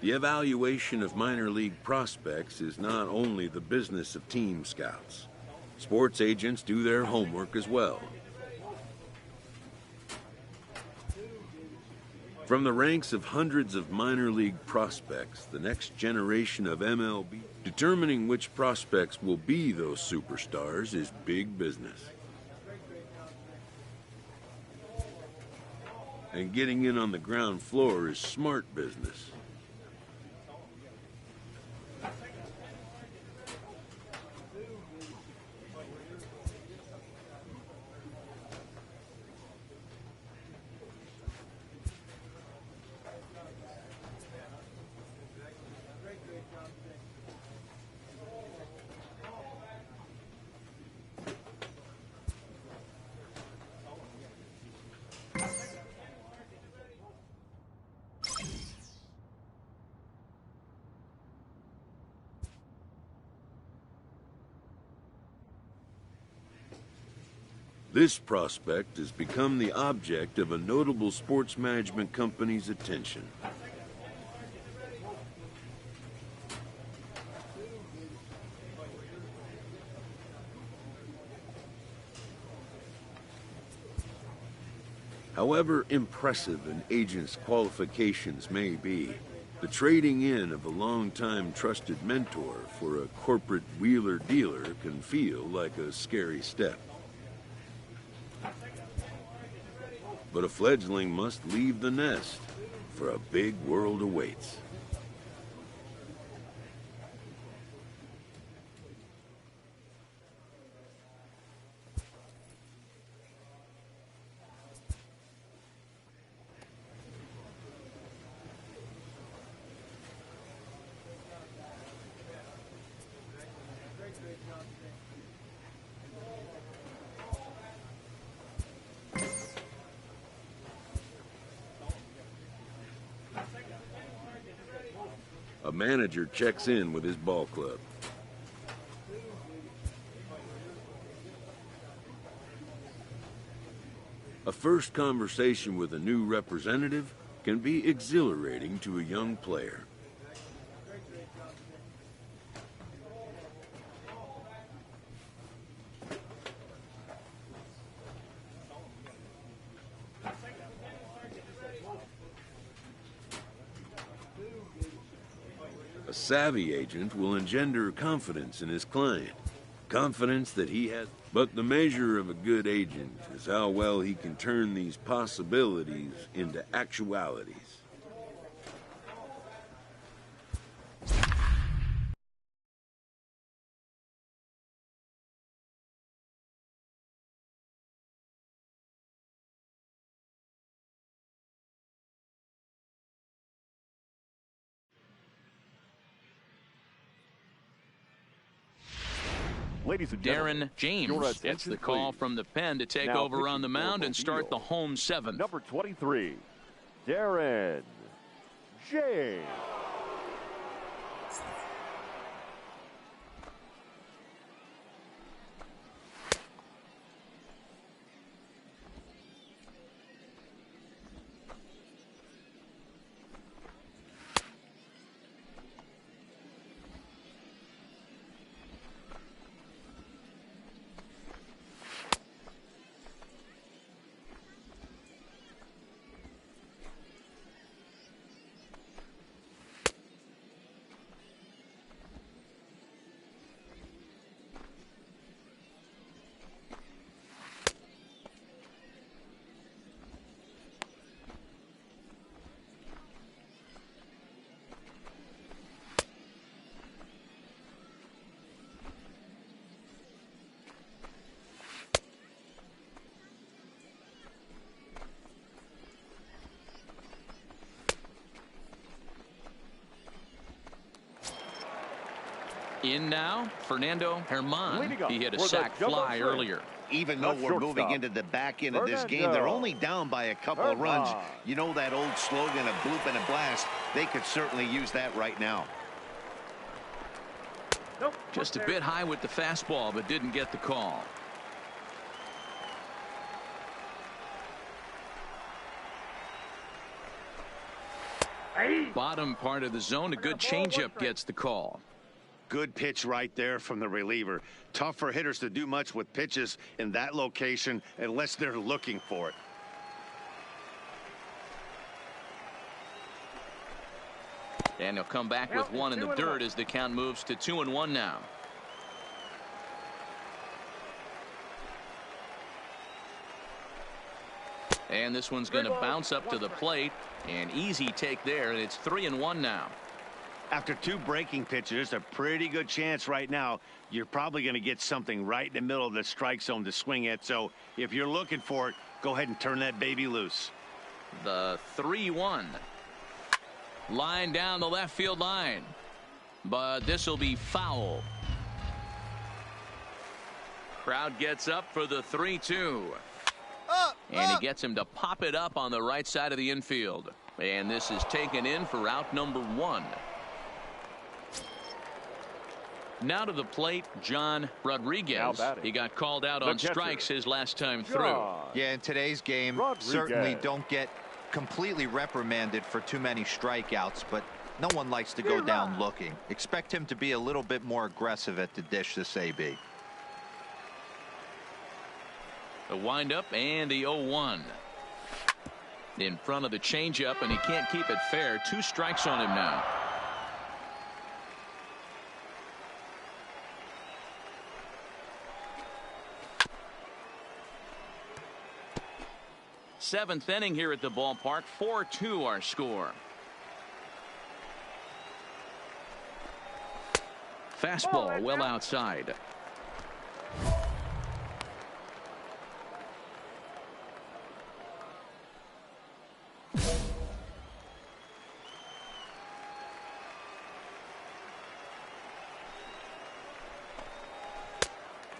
The evaluation of minor league prospects is not only the business of team scouts. Sports agents do their homework as well. From the ranks of hundreds of minor league prospects, the next generation of MLB, determining which prospects will be those superstars is big business. And getting in on the ground floor is smart business. This prospect has become the object of a notable sports management company's attention. However impressive an agent's qualifications may be, the trading in of a long-time trusted mentor for a corporate wheeler-dealer can feel like a scary step. But a fledgling must leave the nest, for a big world awaits. A manager checks in with his ball club. A first conversation with a new representative can be exhilarating to a young player. A savvy agent will engender confidence in his client, confidence that he has. But the measure of a good agent is how well he can turn these possibilities into actualities. Ladies and Darren James gets the call from the pen to take over on the mound and start the home seventh. Number 23, Darren James. In now, Fernando Herman. He hit a sac fly earlier. Even though we're moving into the back end of this game, they're only down by a couple of runs. You know that old slogan, a bloop and a blast. They could certainly use that right now. Just a bit high with the fastball, but didn't get the call. Bottom part of the zone, a good changeup gets the call. Good pitch right there from the reliever. Tough for hitters to do much with pitches in that location unless they're looking for it. And he'll come back with one in the dirt as the count moves to 2-1 now. And this one's going to bounce up to the plate. An easy take there, and it's 3-1 now. After two breaking pitches, there's a pretty good chance right now you're probably going to get something right in the middle of the strike zone to swing at. So if you're looking for it, go ahead and turn that baby loose. The 3-1. Line down the left field line. But this will be foul. Crowd gets up for the 3-2. And he gets him to pop it up on the right side of the infield. And this is taken in for out number 1. Now to the plate, John Rodriguez. He got called out on strikes his last time through. Yeah, in today's game, certainly don't get completely reprimanded for too many strikeouts, but no one likes to go down looking. Expect him to be a little bit more aggressive at the dish this AB. The windup and the 0-1. In front of the changeup, and he can't keep it fair. 2 strikes on him now. Seventh inning here at the ballpark. 4-2 our score. Fastball well outside.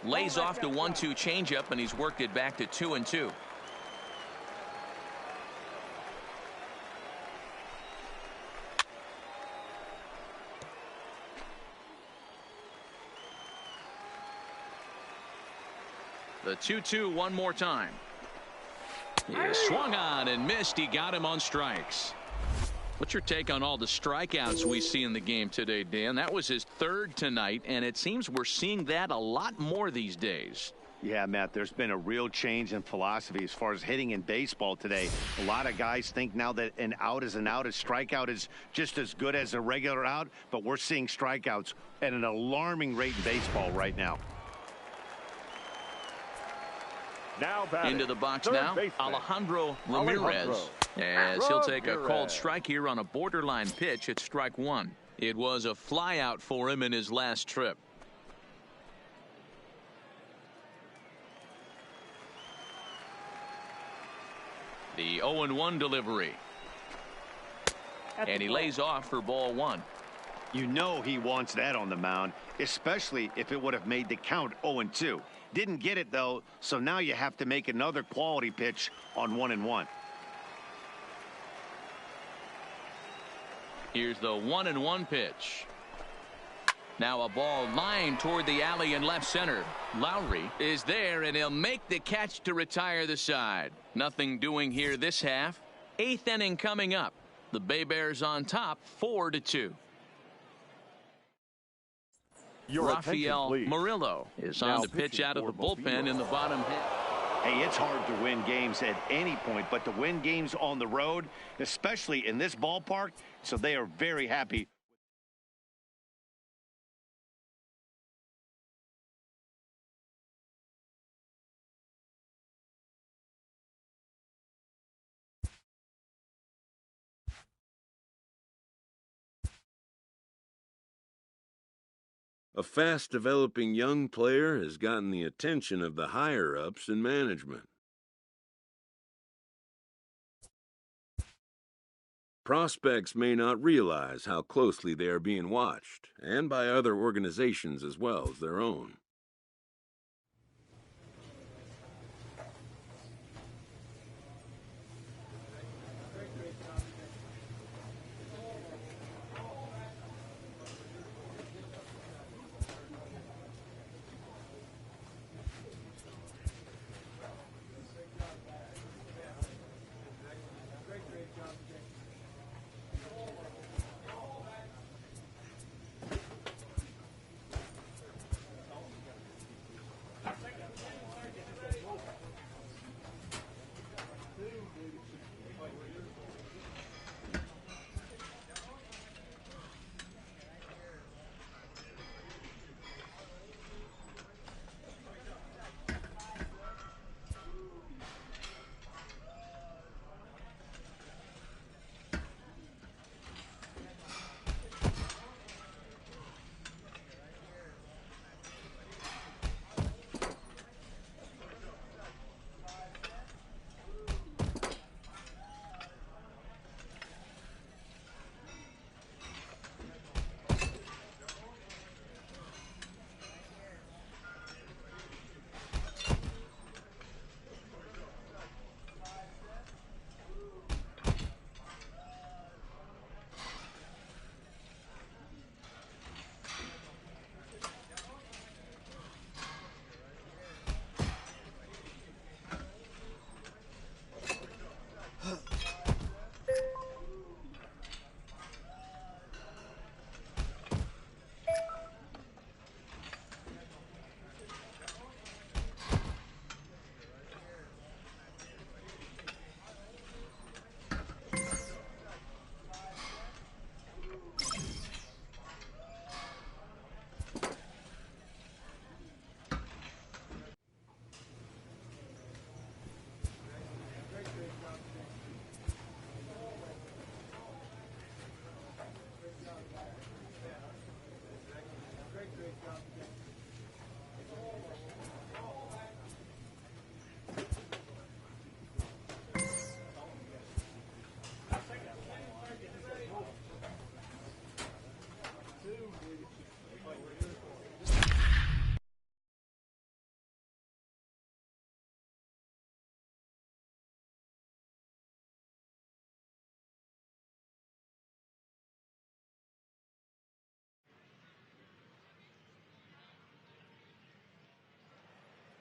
Lays off the 1-2 changeup, and he's worked it back to 2-2. The 2-2 one more time. He swung on and missed. He got him on strikes. What's your take on all the strikeouts we see in the game today, Dan? That was his 3rd tonight, and it seems we're seeing that a lot more these days. Yeah, Matt, there's been a real change in philosophy as far as hitting in baseball today. A lot of guys think now that an out is an out. A strikeout is just as good as a regular out, but we're seeing strikeouts at an alarming rate in baseball right now. Now into the box now, Alejandro Ramirez. As he'll take a called strike here on a borderline pitch at strike 1. It was a flyout for him in his last trip. The 0-1 delivery. And he lays off for ball 1. You know he wants that on the mound, especially if it would have made the count 0-2. Didn't get it, though, so now you have to make another quality pitch on 1-1. Here's the 1-1 pitch. Now a ball lined toward the alley in left center. Lowry is there, and he'll make the catch to retire the side. Nothing doing here this half. 8th inning coming up. The Bay Bears on top, 4-2. Rafael Murillo is on the pitch out of the bullpen in the bottom half. Hey, it's hard to win games at any point, but to win games on the road, especially in this ballpark, so they are very happy. A fast-developing young player has gotten the attention of the higher-ups in management. Prospects may not realize how closely they are being watched, and by other organizations as well as their own.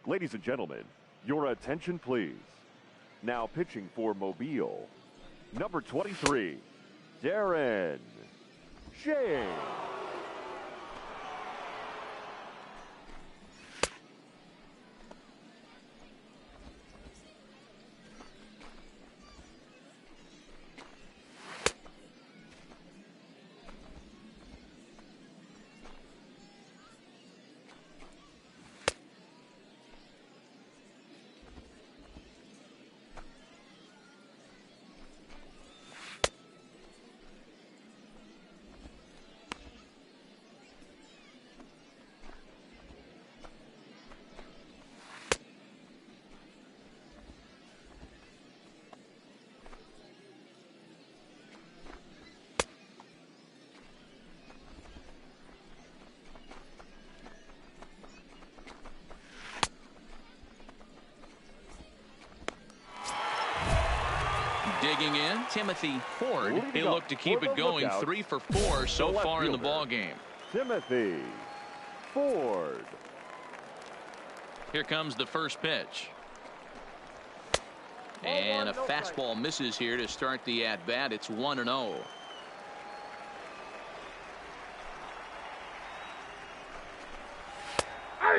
Ladies and gentlemen, your attention please. Now pitching for Mobile, number 23, Darren Shea. Digging in, Timothy Ford. He'll look to keep it going. 3 for 4 so far in the ball game. Timothy Ford. Here comes the first pitch. And a fastball misses here to start the at-bat. It's 1-0.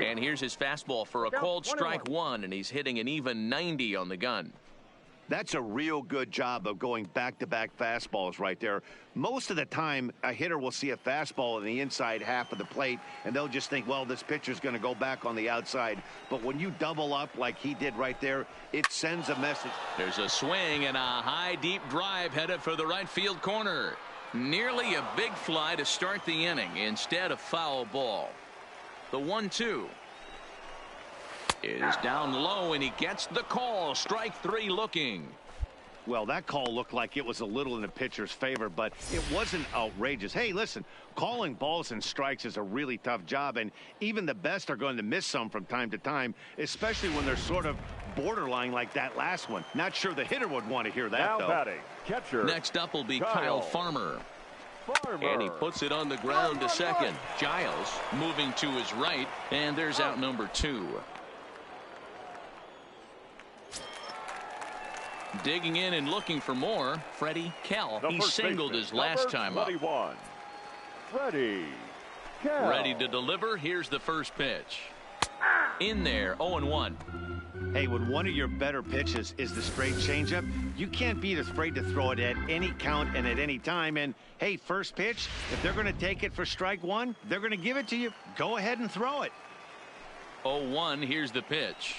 And here's his fastball for a called strike one, and he's hitting an even 90 on the gun. That's a real good job of going back-to-back fastballs right there. Most of the time, a hitter will see a fastball in the inside half of the plate, and they'll just think, well, this pitcher's going to go back on the outside. But when you double up like he did right there, it sends a message. There's a swing and a high, deep drive headed for the right field corner. Nearly a big fly to start the inning. Instead, a foul ball. The 1-2 is down low, and he gets the call. Strike three looking. Well, that call looked like it was a little in the pitcher's favor, but it wasn't outrageous. Hey, listen, calling balls and strikes is a really tough job, and even the best are going to miss some from time to time, especially when they're sort of borderline like that last one. Not sure the hitter would want to hear that, now though. Batting, catcher. Next up will be Kyle Farmer. And he puts it on the ground to second. Giles moving to his right, and there's out number 2. Digging in and looking for more, Freddie Kell. He singled his last time up. Freddie Kell. Ready to deliver. Here's the first pitch. In there, 0-1. Hey, when one of your better pitches is the straight changeup, you can't be afraid to throw it at any count and at any time. And, hey, first pitch, if they're going to take it for strike one, they're going to give it to you. Go ahead and throw it. 0-1, here's the pitch.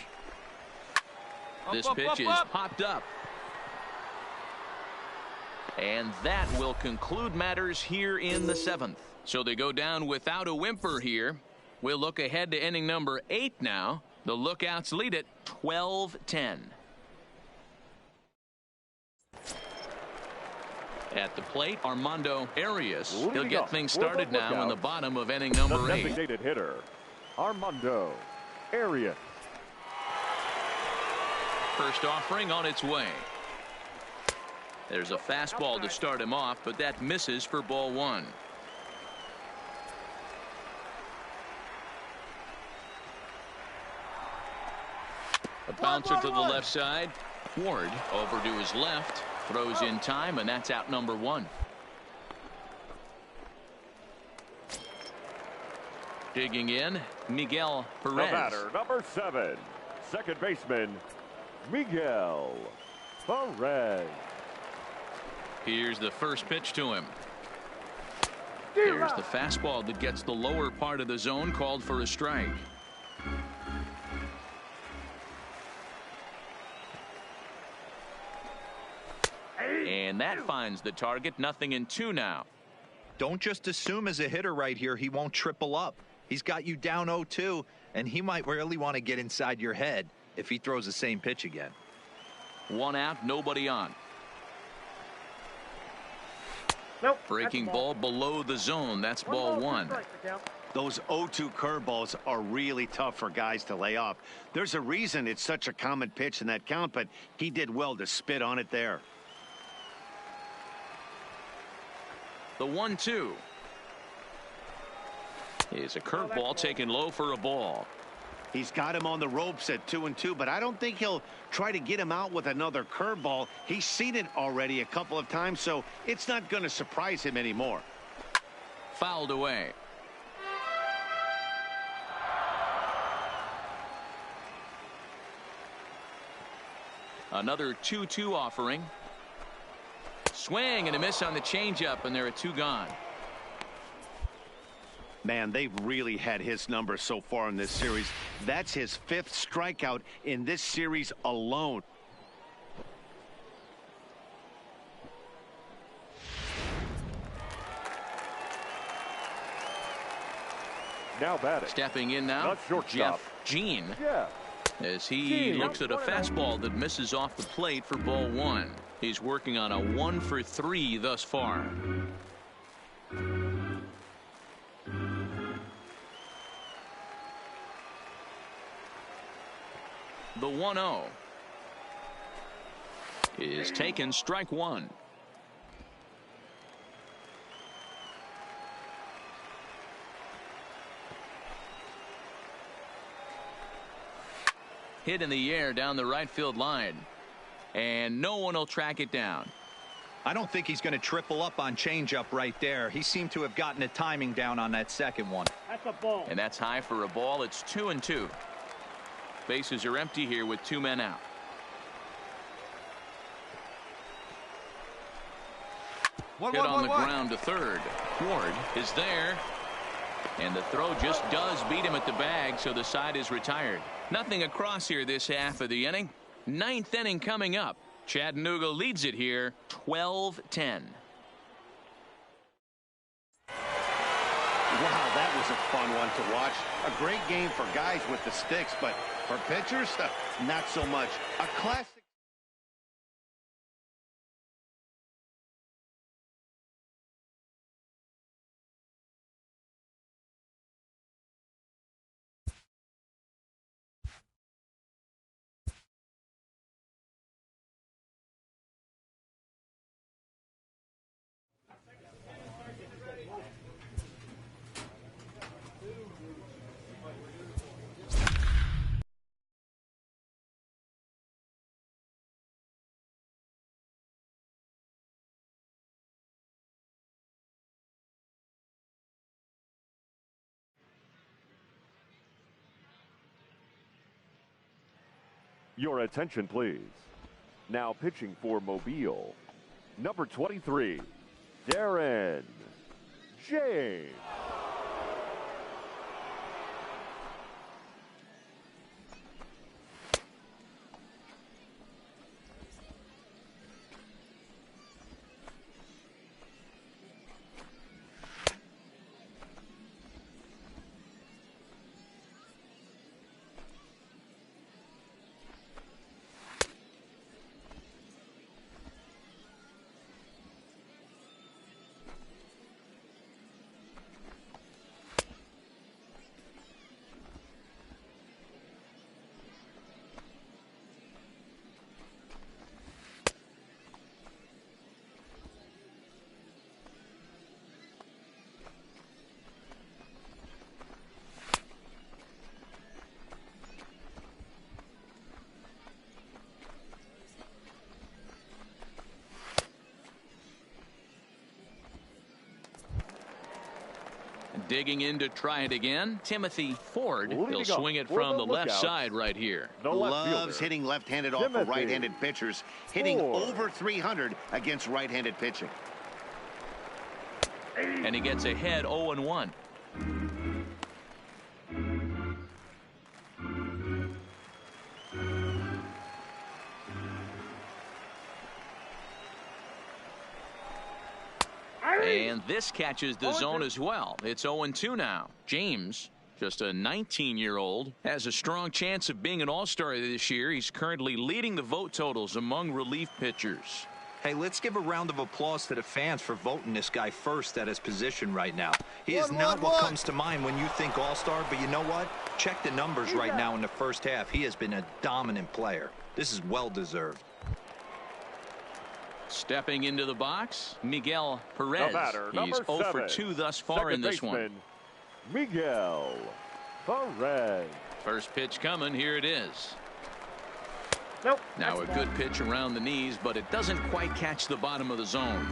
This pitch is popped up. And that will conclude matters here in the 7th. So they go down without a whimper here. We'll look ahead to inning number 8 now. The Lookouts lead it 12-10. At the plate, Armando Arias. He'll get things started now in the bottom of inning number 8. Designated hitter, Armando Arias. First offering on its way. There's a fastball to start him off, but that misses for ball 1. A bouncer to the left side. Ward over to his left. Throws in time, and that's out number 1. Digging in, Miguel Perez. The batter, number 7, second baseman, Miguel Perez. Here's the first pitch to him. Here's the fastball that gets the lower part of the zone, called for a strike. And that finds the target. 0-2 now. Don't just assume as a hitter right here he won't triple up. He's got you down 0-2, and he might really want to get inside your head if he throws the same pitch again. 1 out, nobody on. Nope, breaking ball below the zone. That's ball 1. Those 0-2 curveballs are really tough for guys to lay off. There's a reason it's such a common pitch in that count, but he did well to spit on it there. The 1-2 is a curveball taken low for a ball. He's got him on the ropes at 2-2, but I don't think he'll try to get him out with another curveball. He's seen it already a couple of times, so it's not going to surprise him anymore. Fouled away. Another 2-2 offering. Swing and a miss on the changeup, and there are 2 gone. Man, they've really had his number so far in this series. That's his 5th strikeout in this series alone. Now batting. Stepping in now, Jeff Jean. Yeah. As he looks at a fastball that misses off the plate for ball 1. He's working on a 1 for 3 thus far. The 1-0 is taken, strike 1. Hit in the air down the right field line, and no one will track it down. I don't think he's going to triple up on changeup right there. He seemed to have gotten the timing down on that second one. That's a ball. And that's high for a ball. It's 2-2. Bases are empty here with 2 men out. Hit on the ground to third. Ward is there, and the throw just does beat him at the bag, so the side is retired. Nothing across here this half of the inning. 9th inning coming up. Chattanooga leads it here 12-10. Wow, that was a fun one to watch. A great game for guys with the sticks, but for pitchers, not so much. A classic. Your attention, please. Now pitching for Mobile, number 23, Darren James. Digging in to try it again, Timothy Ford. He'll swing it from the left side right here. Loves hitting left-handed off of right-handed pitchers, hitting over 300 against right-handed pitching. And he gets ahead 0-1. And this catches the zone as well. It's 0-2 now. James, just a 19-year-old, has a strong chance of being an all-star this year. He's currently leading the vote totals among relief pitchers. Hey, let's give a round of applause to the fans for voting this guy first at his position right now. He is not what comes to mind when you think all-star, but you know what? Check the numbers right now in the first half. He has been a dominant player. This is well-deserved. Stepping into the box, Miguel Perez. He's 0 for 2 thus far in this one. Miguel Perez. First pitch coming. Here it is. Nope. Now a good pitch around the knees, but it doesn't quite catch the bottom of the zone.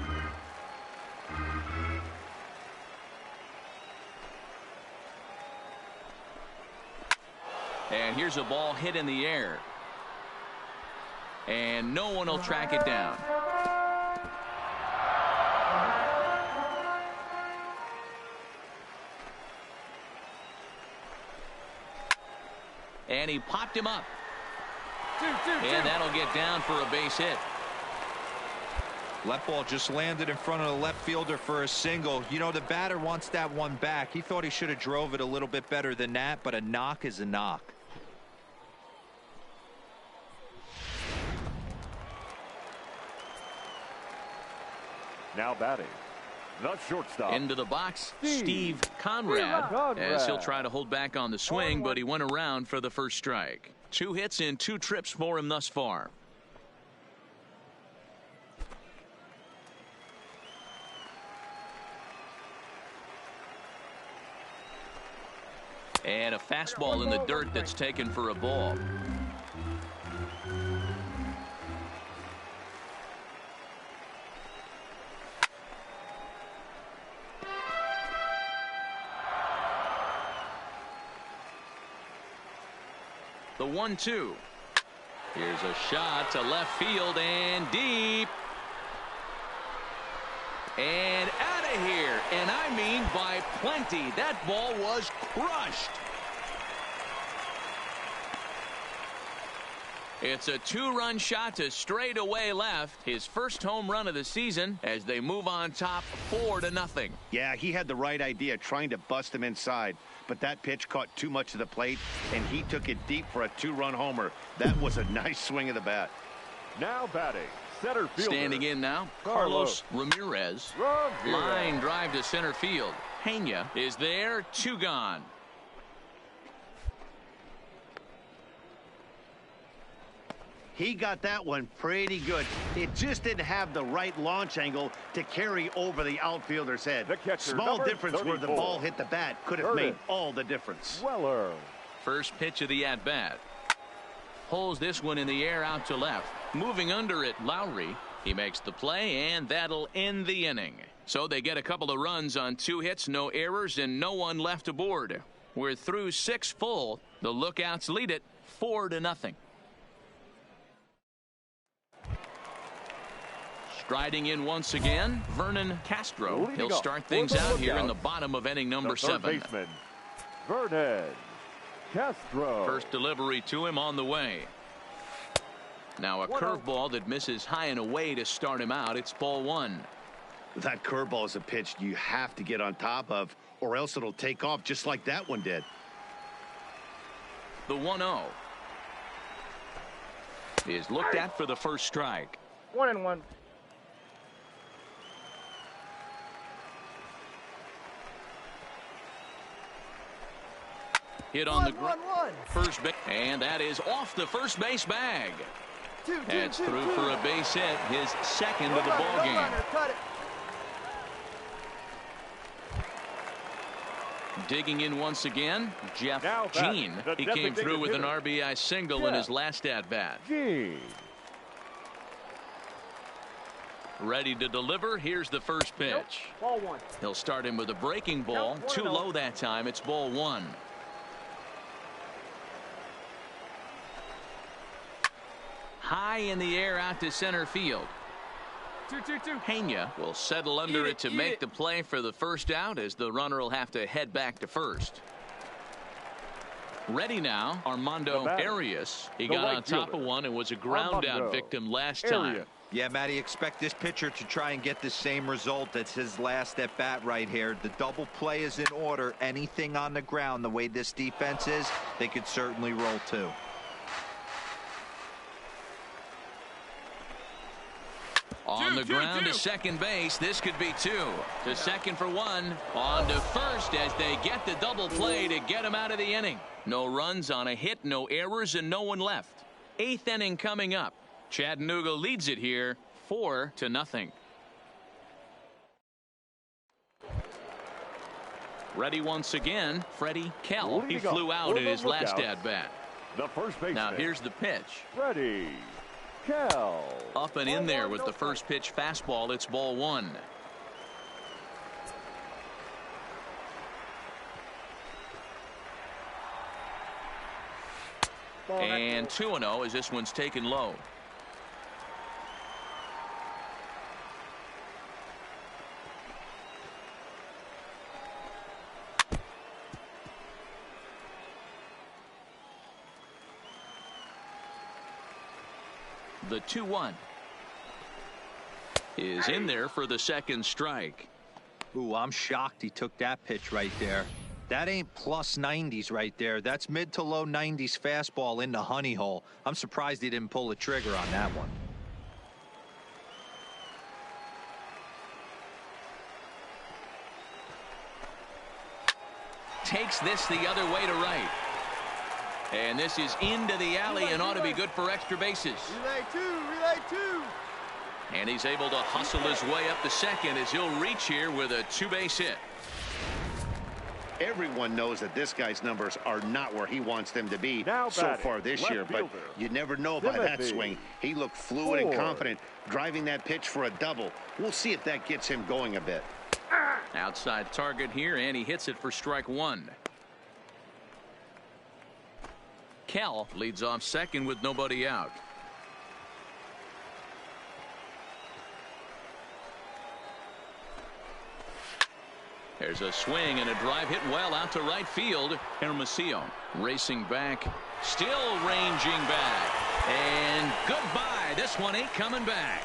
And here's a ball hit in the air. And no one will track it down. And he popped him up. And that'll get down for a base hit. That ball just landed in front of the left fielder for a single. You know, the batter wants that one back. He thought he should have drove it a little bit better than that, but a knock is a knock. Now batting, the shortstop. Into the box, Steve Conrad, as he'll try to hold back on the swing, but he went around for the first strike. 2 hits in 2 trips for him thus far. And a fastball in the dirt that's taken for a ball. The 1-2. Here's a shot to left field and deep. And out of here. And I mean by plenty. That ball was crushed. It's a 2-run shot to straightaway left. His first home run of the season as they move on top 4-0. Yeah, he had the right idea trying to bust him inside. But that pitch caught too much of the plate, and he took it deep for a 2-run homer. That was a nice swing of the bat. Now batting, center fielder. Standing in now, Carlos Ramirez. Line drive to center field. Pena is there, 2 gone. He got that one pretty good. It just didn't have the right launch angle to carry over the outfielder's head. Small difference 34. Where the ball hit the bat could have made all the difference. Weller. First pitch of the at-bat. Pulls this one in the air out to left. Moving under it, Lowry. He makes the play, and that'll end the inning. So they get a couple of runs on 2 hits, no errors, and no one left aboard. We're through 6 full. The Lookouts lead it 4-0. Striding in once again, Vernon Castro. He'll start things out here in the bottom of inning number 7. Baseman, Vernon Castro. First delivery to him on the way. Now a curveball that misses high and away to start him out. It's ball 1. That curveball is a pitch you have to get on top of, or else it'll take off just like that one did. The 1-0 is looked at for the first strike. 1-1. Hit on the first base, and that is off the first base bag. That's through for a base hit, his second of the ball game. Digging in once again, Jeff Jean. He came through with an RBI single in his last at-bat. Ready to deliver. Here's the first pitch. Ball 1. He'll start him with a breaking ball. Too low that time. It's ball 1. High in the air out to center field. 2-2-2. Pena will settle under it to make the play for the first out, as the runner will have to head back to first. Ready now, Armando Arias. He got on top of one and was a ground out victim last time. Yeah, Matty, expect this pitcher to try and get the same result. That's his last at bat right here. The double play is in order. Anything on the ground, the way this defense is, they could certainly roll too. On the ground to second base. This could be 2. To second for 1. On to first as they get the double play to get him out of the inning. No runs on a hit, no errors, and no one left. 8th inning coming up. Chattanooga leads it here 4-0. Ready once again, Freddie Kell. He Leading flew up out for in the his last lookout, at-bat. The first baseman. Now here's the pitch. Freddie Kell. Up and in there with the first pitch fastball. It's ball one. And 2-0 as this one's taken low. The 2-1 is in there for the second strike. Ooh, I'm shocked he took that pitch right there. That ain't plus 90s right there. That's mid to low 90s fastball in the honey hole. I'm surprised he didn't pull the trigger on that one. Takes this the other way to right. And this is into the alley and ought to be good for extra bases. Relay two. And he's able to hustle his way up to second as he'll reach here with a two-base hit. Everyone knows that this guy's numbers are not where he wants them to be so far this year, but you never know by that swing. He looked fluid and confident, driving that pitch for a double. We'll see if that gets him going a bit. Outside target here, and he hits it for strike one. Kell leads off second with nobody out. There's a swing and a drive hit well out to right field. Hermosillo racing back, still ranging back, and goodbye. This one ain't coming back.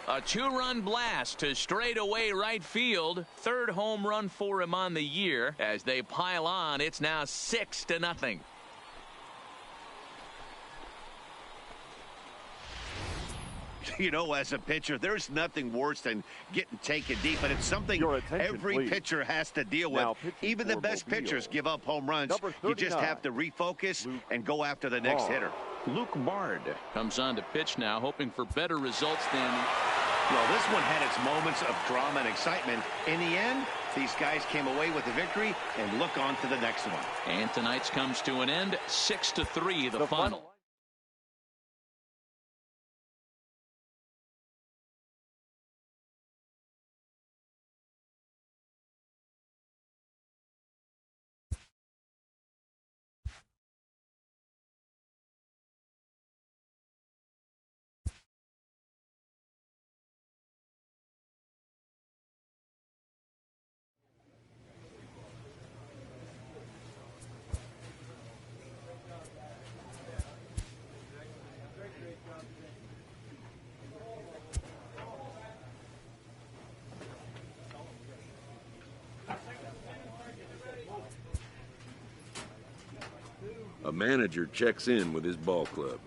A two-run blast to straightaway right field. Third home run for him on the year. As they pile on, it's now 6-0. You know, as a pitcher, there's nothing worse than getting taken deep, but it's something every pitcher has to deal with. Even the best pitchers give up home runs. You just have to refocus and go after the next hitter. Luke Bard comes on to pitch now, hoping for better results than... Well, this one had its moments of drama and excitement. In the end, these guys came away with the victory and look on to the next one. And tonight's comes to an end, 6-3 the final. A manager checks in with his ball club.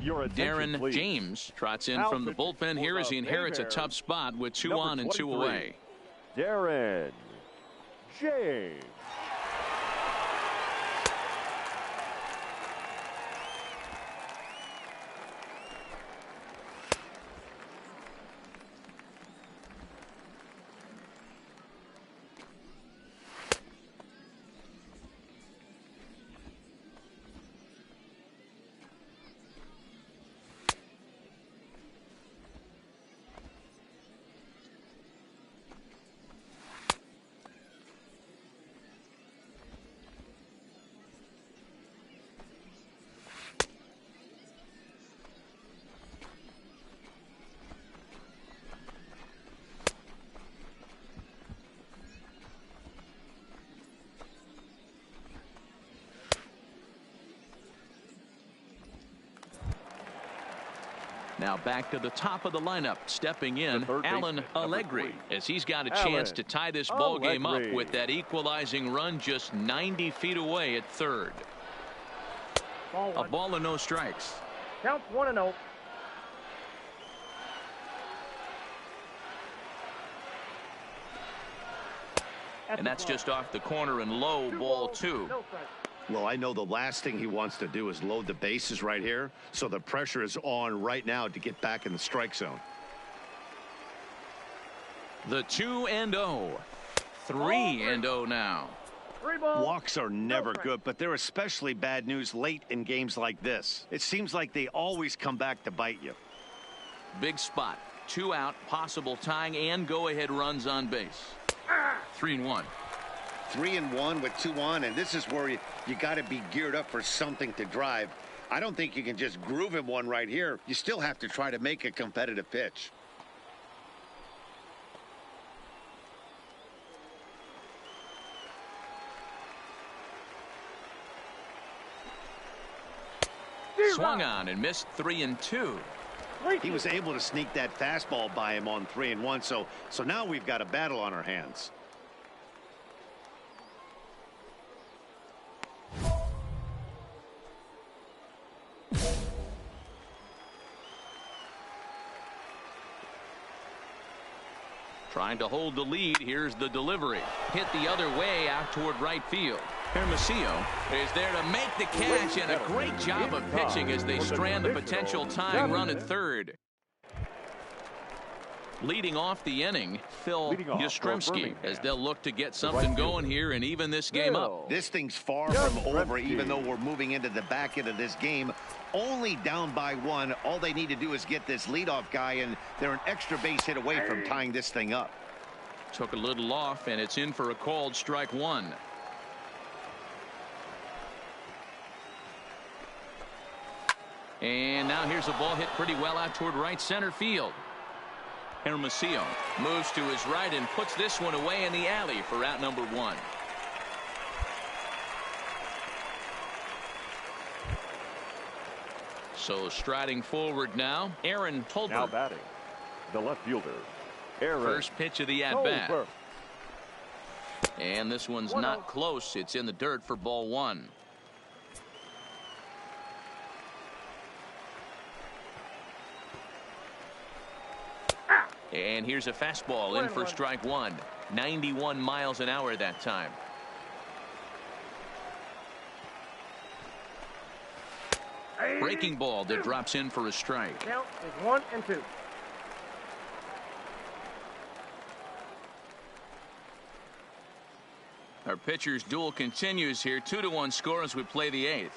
Your attention, Darren please. James trots in from the bullpen here as he inherits a tough spot with 2 on and 2 away. Darren James. Now back to the top of the lineup, stepping in, Alan Allegri, as he's got a chance to tie this ball game up with that equalizing run just 90 feet away at third. A ball and no strikes. Count 1-0. And that's just off the corner and low, ball 2. No strike. Well, I know the last thing he wants to do is load the bases right here, so the pressure is on right now to get back in the strike zone. The 2-0. 3-0 now. 3 balls. Walks are never good, but they're especially bad news late in games like this. It seems like they always come back to bite you. Big spot. 2 out, possible tying and go-ahead runs on base. 3-1. 3-1 with 2 on, and this is where you got to be geared up for something to drive. I don't think you can just groove him one right here. You still have to try to make a competitive pitch. Swung on and missed 3-2. He was able to sneak that fastball by him on 3-1, so now we've got a battle on our hands. Trying to hold the lead. Here's the delivery. Hit the other way out toward right field. Hermosillo is there to make the catch, and a great job of pitching as they strand the potential tying run at third. Leading off the inning, Phil Yastrzemski, as they'll look to get something going here and even this game up. This thing's far from over, even though we're moving into the back end of this game. Only down by 1. All they need to do is get this leadoff guy, and they're an extra base hit away from tying this thing up. Took a little off, and it's in for a called strike 1. And now here's a ball hit pretty well out toward right center field. Hermosillo moves to his right and puts this one away in the alley for out number 1. So striding forward now, Aaron Tolbert. Now batting, the left fielder, Aaron. First pitch of the at-bat. Tolbert. And this one's not close. It's in the dirt for ball 1. And here's a fastball in for strike 1. 91 miles an hour that time. Breaking ball that drops in for a strike. Count is 1 and 2. Our pitcher's duel continues here. 2-1 score as we play the 8th.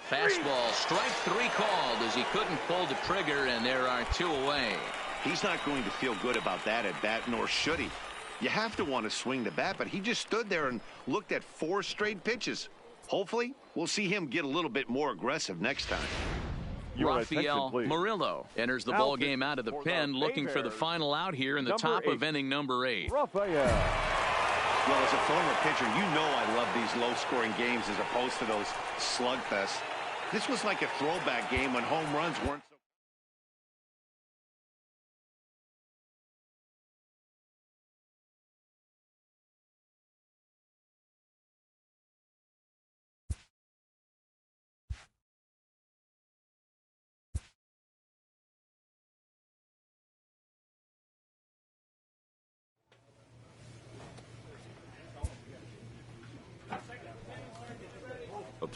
Fastball, strike 3 called as he couldn't pull the trigger, and there are 2 away. He's not going to feel good about that at bat, nor should he. You have to want to swing the bat, but he just stood there and looked at 4 straight pitches. Hopefully, we'll see him get a little bit more aggressive next time. Rafael Murillo enters the ball game out of the pen, looking for the final out here in the top of inning number 8. Rafael. Well, as a former pitcher, you know I love these low-scoring games as opposed to those slugfests. This was like a throwback game when home runs weren't so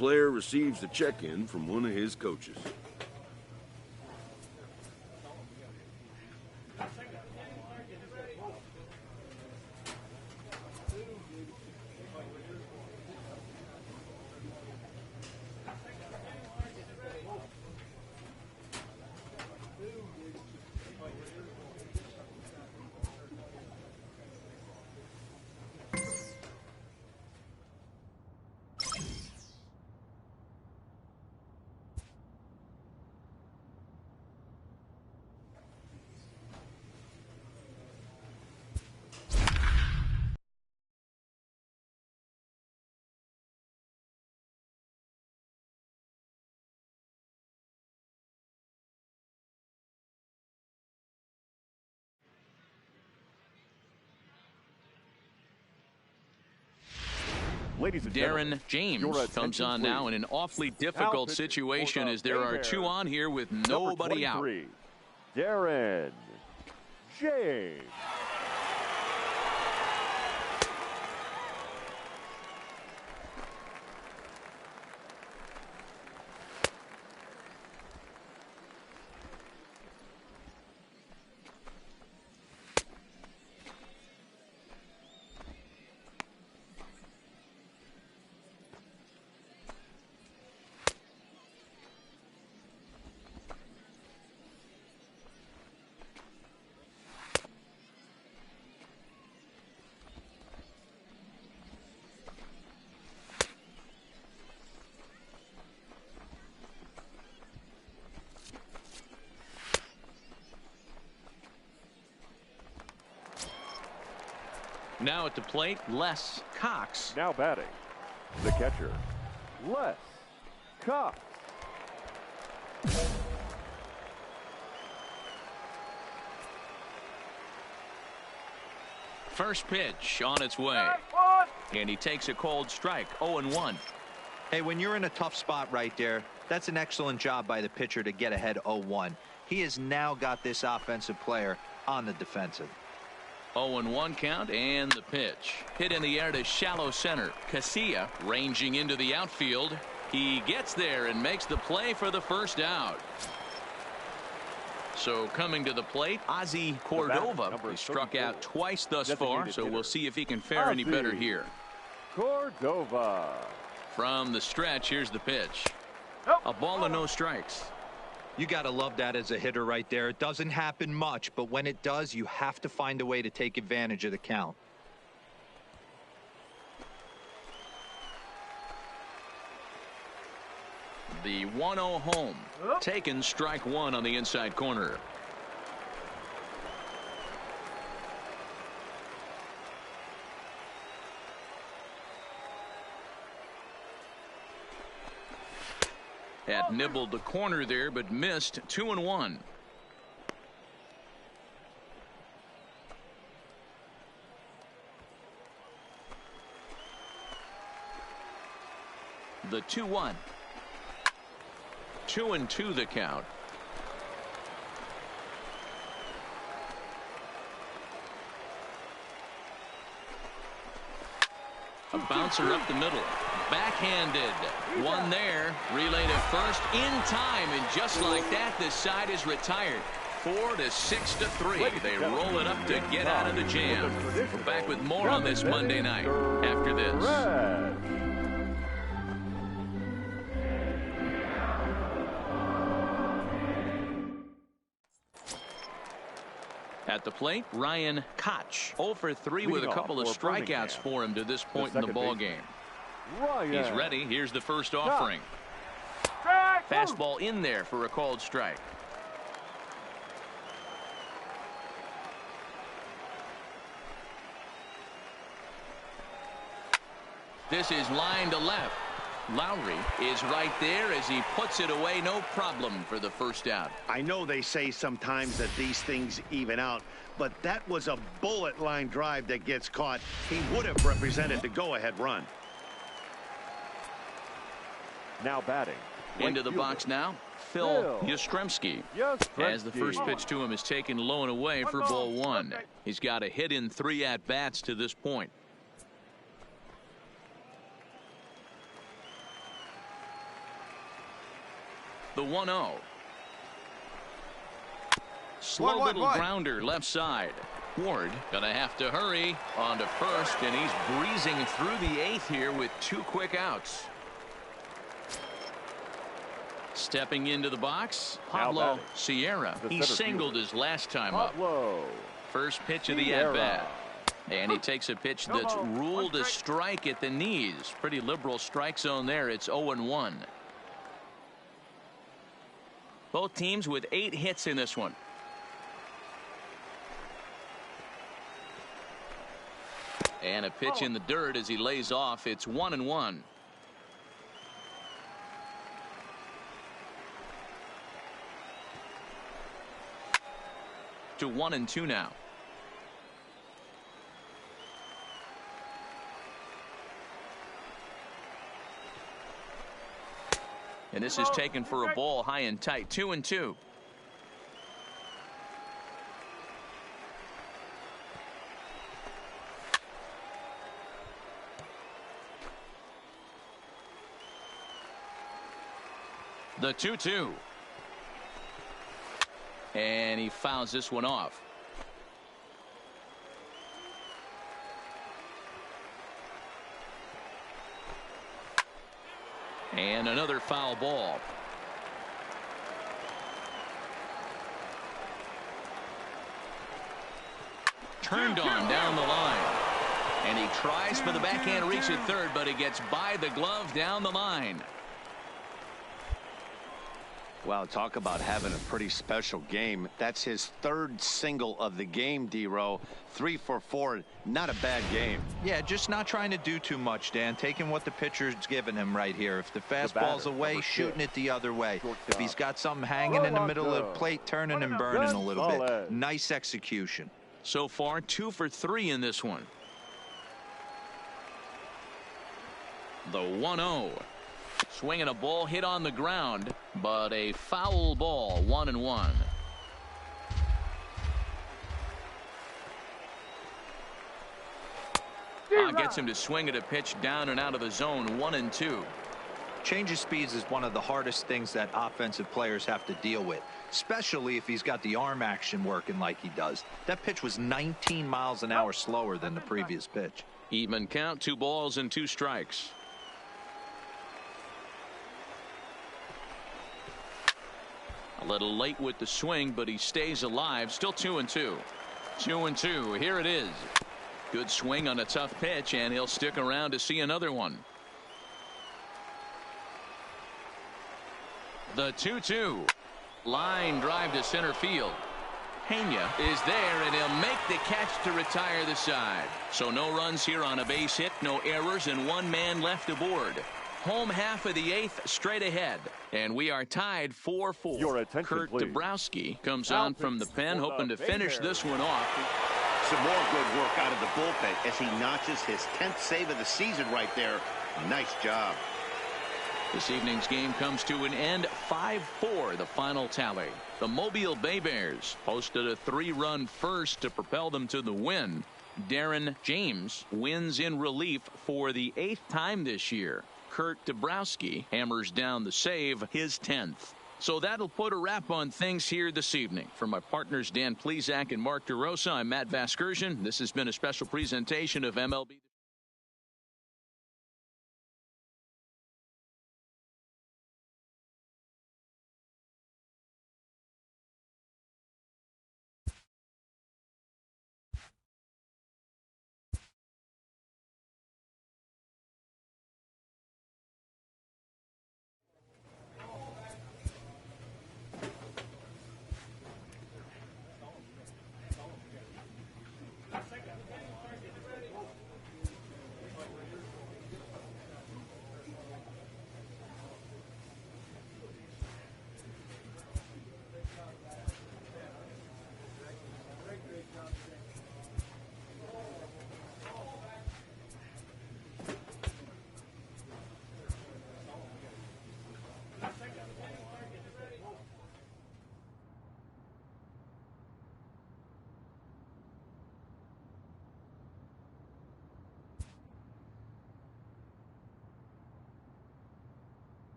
player receives a check-in from one of his coaches. Ladies and Darren James comes on now in an awfully difficult situation as there are two on here with nobody out. Darren James. Now at the plate, Les Cox. Now batting, the catcher, Les Cox. First pitch on its way. And he takes a cold strike, 0-1. Hey, when you're in a tough spot right there, that's an excellent job by the pitcher to get ahead 0-1. He has now got this offensive player on the defensive. 0-1 count, and the pitch. Hit in the air to shallow center. Casilla ranging into the outfield. He gets there and makes the play for the first out. So coming to the plate, Ozzy Cordova. He struck out twice thus far, so we'll see if he can fare any better here. Cordova. From the stretch, here's the pitch. A ball and no strikes. You got to love that as a hitter right there. It doesn't happen much, but when it does, you have to find a way to take advantage of the count. The 1-0 home. Taken strike one on the inside corner. Had nibbled the corner there, but missed. 2-1. The 2-1. 2-2 the count. A bouncer up the middle. Backhanded. One there. Relay to first in time. And just like that, this side is retired. 4-6-3. They roll it up to get out of the jam. We're back with more on this Monday night after this. At the plate, Ryan Koch. 0 for 3 with a couple of strikeouts for him to this point in the ball game. He's ready. Here's the first offering. Fastball in there for a called strike. This is line to left. Lowry is right there as he puts it away. No problem for the first out. I know they say sometimes that these things even out, but that was a bullet line drive that gets caught. He would have represented the go-ahead run. Now batting. Into the box now, Phil Yastrzemski. As the first pitch to him is taken low and away for ball one. He's got a hit in 3 at-bats to this point. The 1-0. Slow little grounder left side. Ward gonna have to hurry on to first, and he's breezing through the 8th here with 2 quick outs. Stepping into the box, Pablo Sierra. He singled his last time up. First pitch of the at-bat. And he takes a pitch that's ruled a strike at the knees. Pretty liberal strike zone there. It's 0-1. Both teams with 8 hits in this one. And a pitch in the dirt as he lays off. It's 1-1. To 1-2 now. And this is taken for a ball high and tight. 2-2. The 2-2. And he fouls this one off. And another foul ball. Turned on down the line. And he tries for the backhand reach at third, but he gets by the glove down the line. Well, talk about having a pretty special game. That's his 3rd single of the game, D-Row. 3 for 4. Not a bad game. Yeah, just not trying to do too much, Dan. Taking what the pitcher's giving him right here. If the fastball's away, shooting it the other way. If he's got something hanging in the middle of the plate, turning and burning a little bit. Nice execution. So far, 2 for 3 in this one. The 1-0. Swinging a ball hit on the ground, but a foul ball. 1-1. Gets him to swing at a pitch down and out of the zone. 1-2. Change of speeds is one of the hardest things that offensive players have to deal with, especially if he's got the arm action working like he does. That pitch was 19 miles an hour slower than the previous pitch. Even count. 2 balls and 2 strikes. A little late with the swing, but he stays alive. Still 2-2. 2-2. Here it is. Good swing on a tough pitch, and he'll stick around to see another one. The 2-2. Line drive to center field. Pena is there, and he'll make the catch to retire the side. So no runs here on a base hit, no errors, and 1 man left aboard. Home half of the 8th straight ahead, and we are tied 4-4. Kurt Dabrowski comes on from the pen, hoping to finish this one off. Some more good work out of the bullpen as he notches his 10th save of the season right there. Nice job. This evening's game comes to an end. 5-4 the final tally. The Mobile Bay Bears posted a 3-run first to propel them to the win. Darren James wins in relief for the 8th time this year. Kurt Dabrowski hammers down the save, his 10th. So that'll put a wrap on things here this evening. For my partners Dan Plesac and Mark DeRosa, I'm Matt Vasgersian. This has been a special presentation of MLB.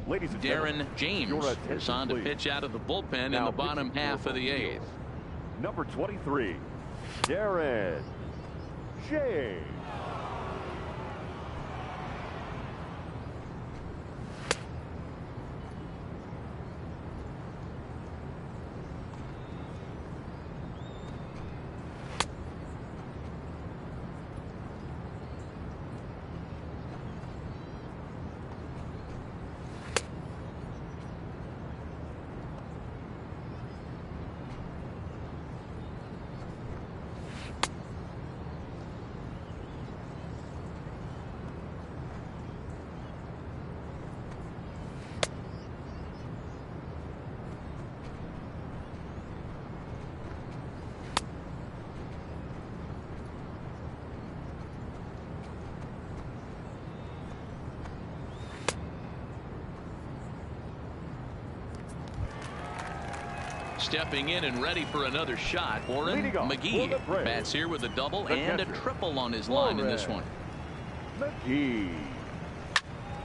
Ladies and Darren gentlemen, James your is attention, on to please. pitch out of the bullpen in Now the bottom pitching half for of the home 8th. field, number 23, Darren James. Stepping in and ready for another shot, Warren McGee bats here with a double and a triple on his line in this one. McGee.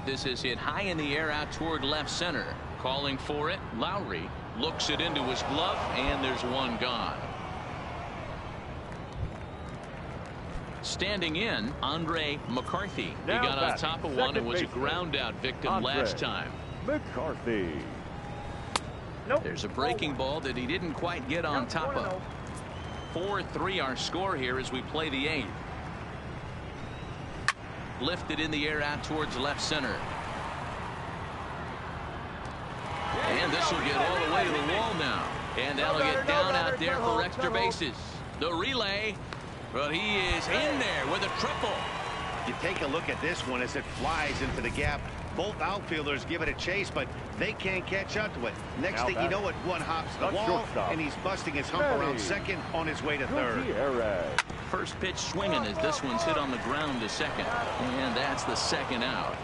This is hit high in the air out toward left center. Calling for it, Lowry looks it into his glove, and there's one gone. Standing in, Andre McCarthy. He got on top of one and was a ground out victim last time. McCarthy. Nope. There's a breaking ball that he didn't quite get on top of. 4-3 our score here as we play the 8th. Lifted in the air out towards left center. And this will get all the way to the wall now. And that'll get down out there for extra bases. The relay, but he is in there with a triple. You take a look at this one as it flies into the gap. Both outfielders give it a chase, but they can't catch up to it. Next thing you know it, one hops the wall, and he's busting his hump around second on his way to third. First pitch swinging as this one's hit on the ground to second. And that's the second out.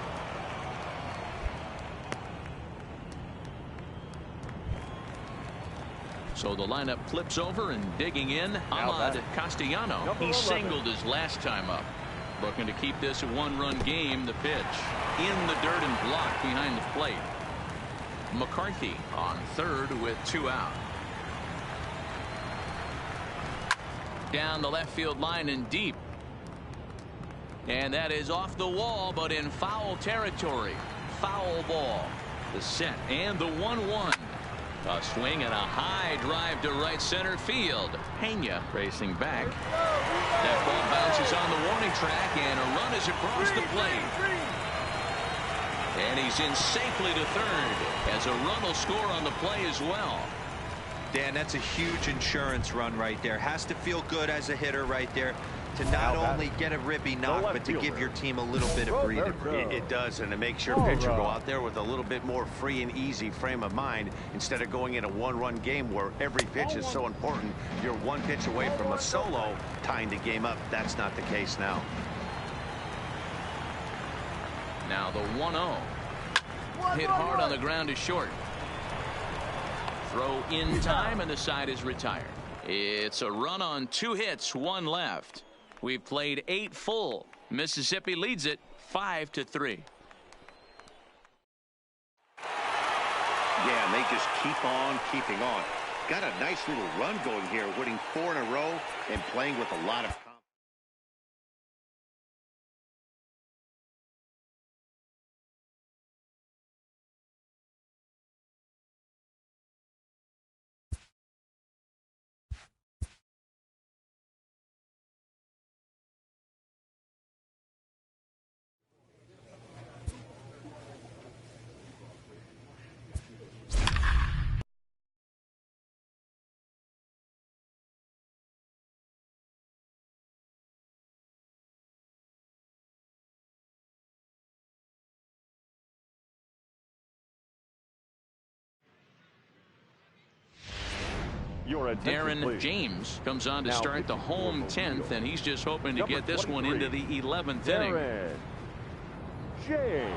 So the lineup flips over and digging in, Ahmad Castellano. He singled his last time up. Looking to keep this a one-run game. The pitch in the dirt and blocked behind the plate. McCarthy on third with 2 out. Down the left field line and deep. And that is off the wall, but in foul territory. Foul ball. The set and the 1-1. A swing and a high drive to right center field. Pena racing back. That ball bounces on the warning track, and a run is across the plate. And he's in safely to third as a run will score on the play as well. Dan, that's a huge insurance run right there. Has to feel good as a hitter right there to not only get a ribby knock, but to give your team a little bit of breathing room. It does, and it makes your pitcher go out there with a little bit more free and easy frame of mind instead of going in a one-run game where every pitch is so important. You're one pitch away from a solo tying the game up. That's not the case now. Now the 1-0. Hit hard on the ground is short. Throw in time, and the side is retired. It's a run on 2 hits, 1 left. We've played 8 full. Mississippi leads it 5-3. Yeah, and they just keep on keeping on. Got a nice little run going here, winning 4 in a row and playing with a lot of confidence. Darren James comes on to start the home 10th, and he's just hoping to get this one into the 11th inning. Darren James.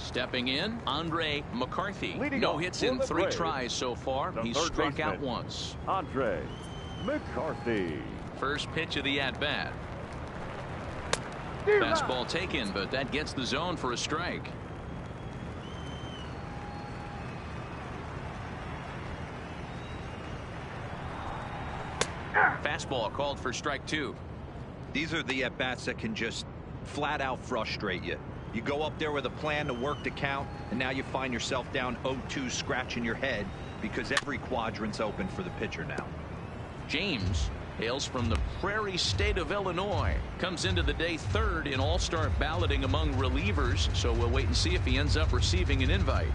Stepping in, Andre McCarthy. Leading No off hits for in the 3 Braves, tries so far. the He's third struck out baseman, once. Andre McCarthy. First pitch of the at-bat. Fastball taken, but that gets the zone for a strike. Fastball called for strike 2. These are the at-bats that can just flat out frustrate you. You go up there with a plan to work the count, and now you find yourself down 0-2 scratching your head because every quadrant's open for the pitcher now. James hails from the Prairie State of Illinois. Comes into the day 3rd in all-star balloting among relievers, so we'll wait and see if he ends up receiving an invite.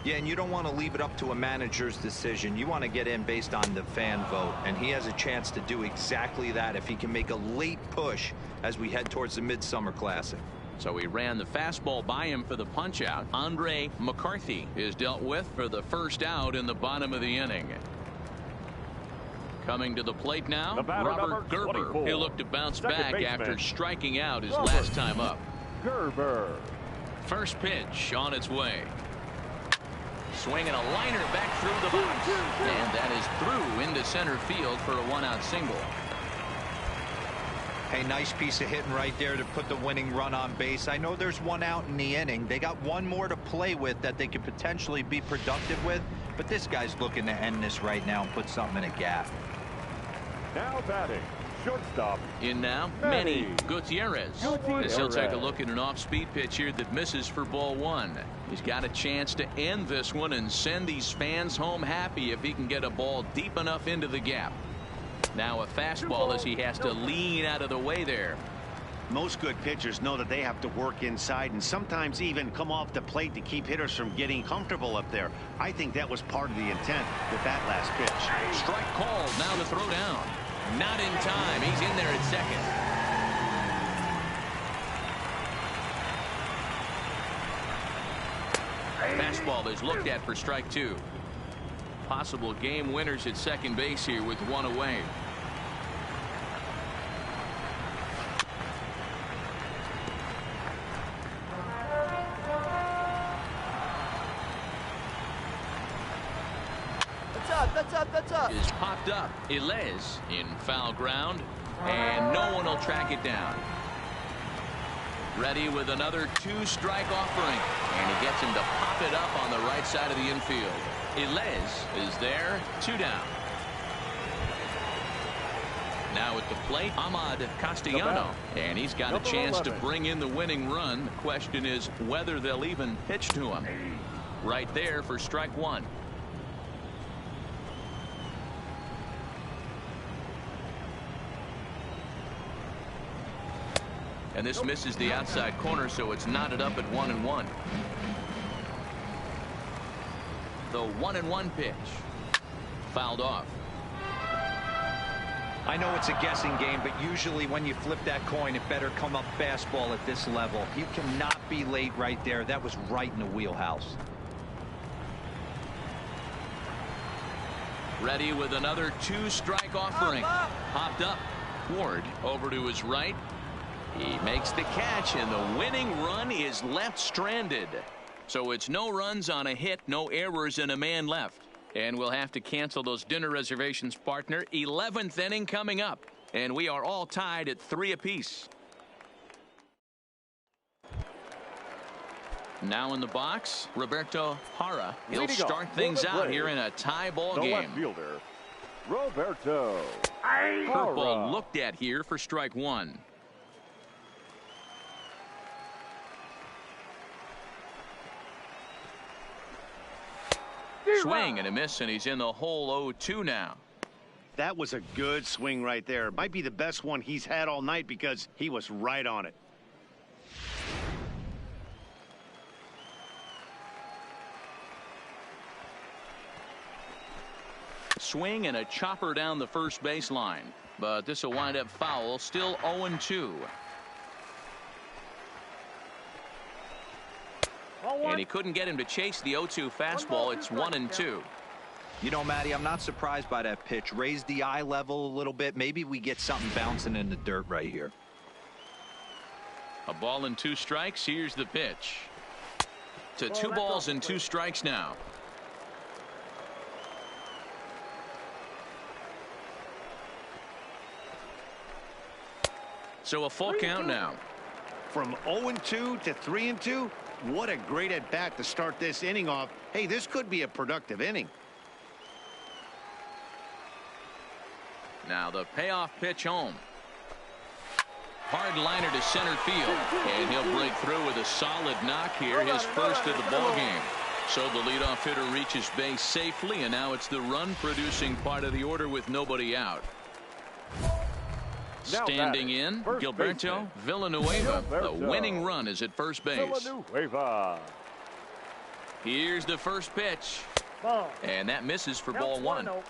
Yeah, and you don't want to leave it up to a manager's decision. You want to get in based on the fan vote, and he has a chance to do exactly that if he can make a late push as we head towards the Midsummer Classic. So he ran the fastball by him for the punch-out. Andre McCarthy is dealt with for the first out in the bottom of the inning. Coming to the plate now, Robert Gerber. He'll look to bounce back after striking out his last time up. Gerber. First pitch on its way. Swinging a liner back through the box. And that is through into center field for a 1-out single. Hey, nice piece of hitting right there to put the winning run on base. I know there's 1 out in the inning. They got 1 more to play with that they could potentially be productive with. But this guy's looking to end this right now and put something in a gap. Now batting, shortstop. In now, Manny Gutierrez. As he'll take a look at an off-speed pitch here that misses for ball 1. He's got a chance to end this one and send these fans home happy if he can get a ball deep enough into the gap. Now a fastball as he has to lean out of the way there. Most good pitchers know that they have to work inside and sometimes even come off the plate to keep hitters from getting comfortable up there. I think that was part of the intent with that last pitch. Strike called. Now the throw down. Not in time. He's in there at second. Fastball is looked at for strike 2. Possible game winners at second base here with 1 away. That's up. Is popped up. Ilez in foul ground, and no one will track it down. Ready with another 2-strike offering, and he gets him to pop it up on the right side of the infield. Ilez is there, 2 down. Now at the plate, Ahmad Castellano, and he's got a chance to bring in the winning run. The question is whether they'll even pitch to him. Right there for strike 1. And this misses the outside corner, so it's knotted up at 1-1. The 1-1 pitch. Fouled off. I know it's a guessing game, but usually when you flip that coin, it better come up fastball at this level. You cannot be late right there. That was right in the wheelhouse. Ready with another 2-strike offering. Popped up. Ward over to his right. He makes the catch, and the winning run is left stranded. So it's no runs on a hit, no errors, and a man left. And we'll have to cancel those dinner reservations, partner. 11th inning coming up, and we are all tied at 3 apiece. Now in the box, Roberto Jara. He'll start things out here in a tie ball game. Left fielder, Roberto Curveball looked at here for strike 1. Swing and a miss, and he's in the hole 0-2 now. That was a good swing right there. Might be the best one he's had all night because he was right on it. Swing and a chopper down the first baseline, but this will wind up foul. Still 0-2. And he couldn't get him to chase the 0-2 fastball. It's 1-2. You know, Matty, I'm not surprised by that pitch. Raise the eye level a little bit. Maybe we get something bouncing in the dirt right here. A ball and 2 strikes. Here's the pitch. to 2 balls and 2 strikes now. So a full count now. From 0-2 to 3-2. What a great at bat to start this inning off. Hey, this could be a productive inning. Now the payoff pitch home. Hard liner to center field, and he'll break through with a solid knock here, his first of the ball game. So the leadoff hitter reaches base safely, and now it's the run producing part of the order with nobody out. Standing in, Gilberto Villanueva. The winning run is at first base. Here's the first pitch, and that misses for ball 1. Oh,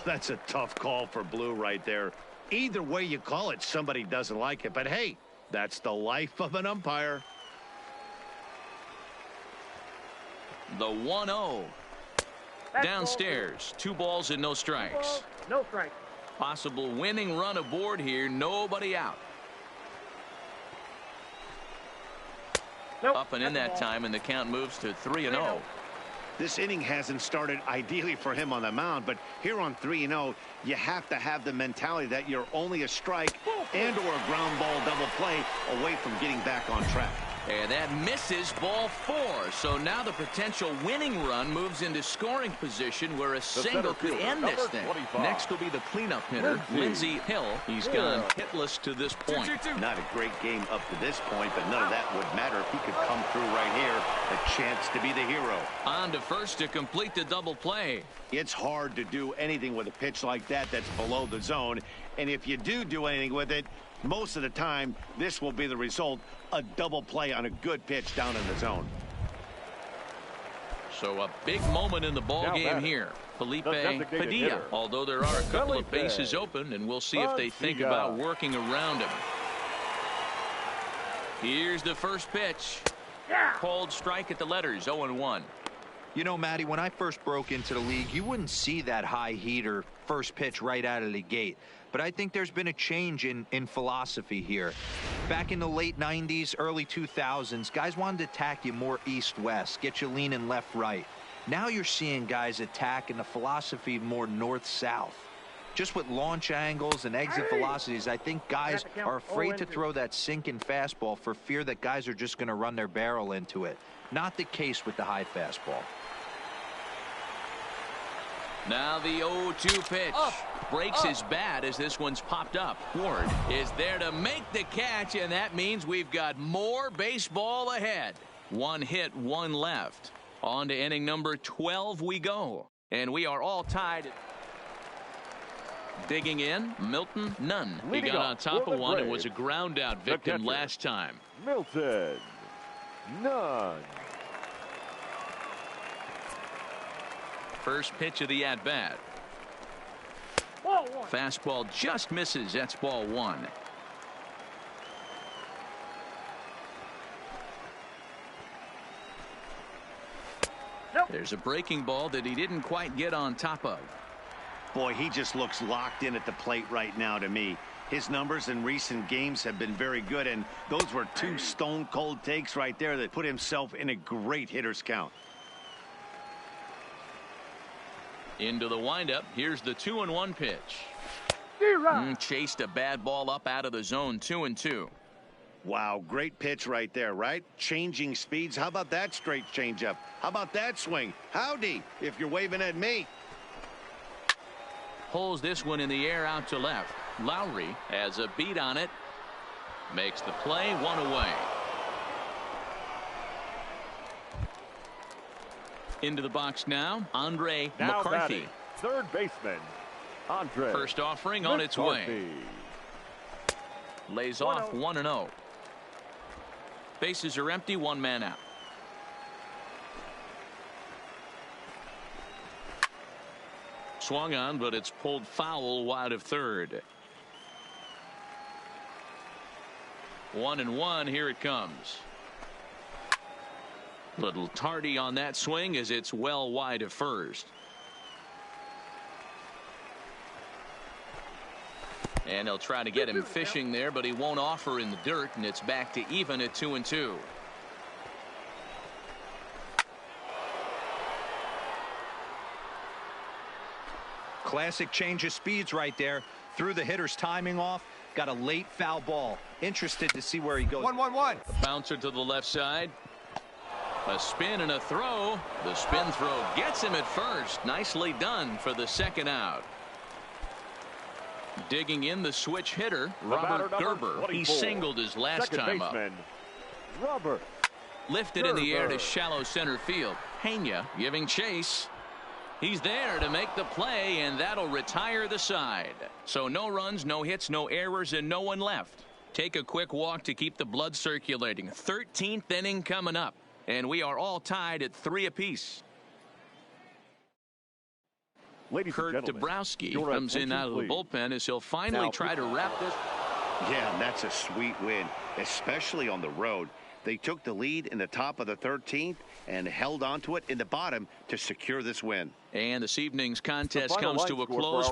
that's a tough call for Blue right there. Either way you call it, somebody doesn't like it. But hey, that's the life of an umpire. The 1-0. Downstairs, 2 balls and no strikes. No strikes. Possible winning run aboard here. Nobody out. Up and in that time, and the count moves to 3-0. This inning hasn't started ideally for him on the mound, but here on 3-0, you have to have the mentality that you're only a strike and or a ground ball double play away from getting back on track. And that misses ball 4. So now the potential winning run moves into scoring position where a single could end this thing. 25. Next will be the cleanup hitter, Lindsey Hill. He's gone hitless to this point. Not a great game up to this point, but none of that would matter if he could come through right here. A chance to be the hero. On to first to complete the double play. It's hard to do anything with a pitch like that that's below the zone. And if you do anything with it, most of the time, this will be the result, a double play on a good pitch down in the zone. So a big moment in the ball game here. Felipe Padilla, although there are a couple of bases open, and we'll see if they think about working around him. Here's the first pitch. Cold strike at the letters, 0-1. You know, Matty, when I first broke into the league, you wouldn't see that high heater first pitch right out of the gate. But I think there's been a change in philosophy here. Back in the late 90s, early 2000s, guys wanted to attack you more east-west, get you leaning left-right. Now you're seeing guys attack in the philosophy more north-south. Just with launch angles and exit velocities, I think guys are afraid to throw that sinking fastball for fear that guys are just going to run their barrel into it. Not the case with the high fastball. Now the 0-2 pitch. Breaks his bat as this one's popped up. Ward is there to make the catch, and that means we've got more baseball ahead. 1 hit, 1 left. On to inning number 12 we go. And we are all tied. Digging in, Milton Nunn. He got on top of one and was a ground out victim last time. Milton Nunn. First pitch of the at-bat. Fastball just misses. That's ball 1. There's a breaking ball that he didn't quite get on top of. Boy, he just looks locked in at the plate right now to me. His numbers in recent games have been very good, and those were 2 stone-cold takes right there that put himself in a great hitter's count. Into the windup. Here's the 2-1 pitch. Chased a bad ball up out of the zone. 2-2. Wow, great pitch right there, right? Changing speeds. How about that straight changeup? How about that swing? Howdy, if you're waving at me. Pulls this one in the air out to left. Lowry has a beat on it. Makes the play. 1 away. Into the box now, Andre McCarthy. Batting, third baseman, Andre. First offering on its way. Lays off 1-0. Bases are empty, 1 man out. Swung on, but it's pulled foul wide of third. 1-1. Here it comes. Little tardy on that swing as it's well wide of first. And he'll try to get him fishing there, but he won't offer in the dirt, and it's back to even at 2-2. Classic change of speeds right there. Threw the hitter's timing off. Got a late foul ball. Interested to see where he goes. 1-1-1. A bouncer to the left side. A spin and a throw. The spin throw gets him at first. Nicely done for the second out. Digging in the switch hitter, Robert Gerber. He singled his last time up. Robert. Lifted in the air to shallow center field. Pena giving chase. He's there to make the play, and that'll retire the side. So no runs, no hits, no errors, and no one left. Take a quick walk to keep the blood circulating. 13th inning coming up, and we are all tied at 3 apiece. Kurt Dabrowski comes in out of the bullpen as he'll finally try to wrap this. Yeah, and that's a sweet win, especially on the road. They took the lead in the top of the 13th and held on to it in the bottom to secure this win. And this evening's contest comes to a close.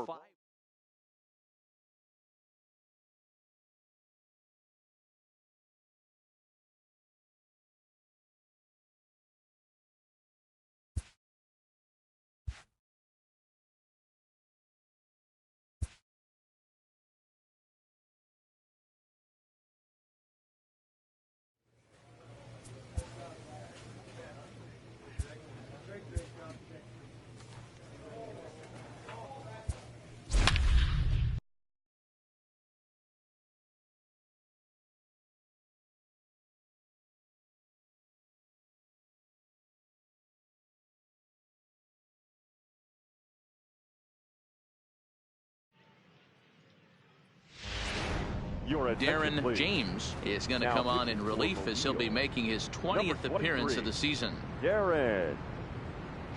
Darren James is going to come on in relief as he'll be making his 20th appearance of the season. Darren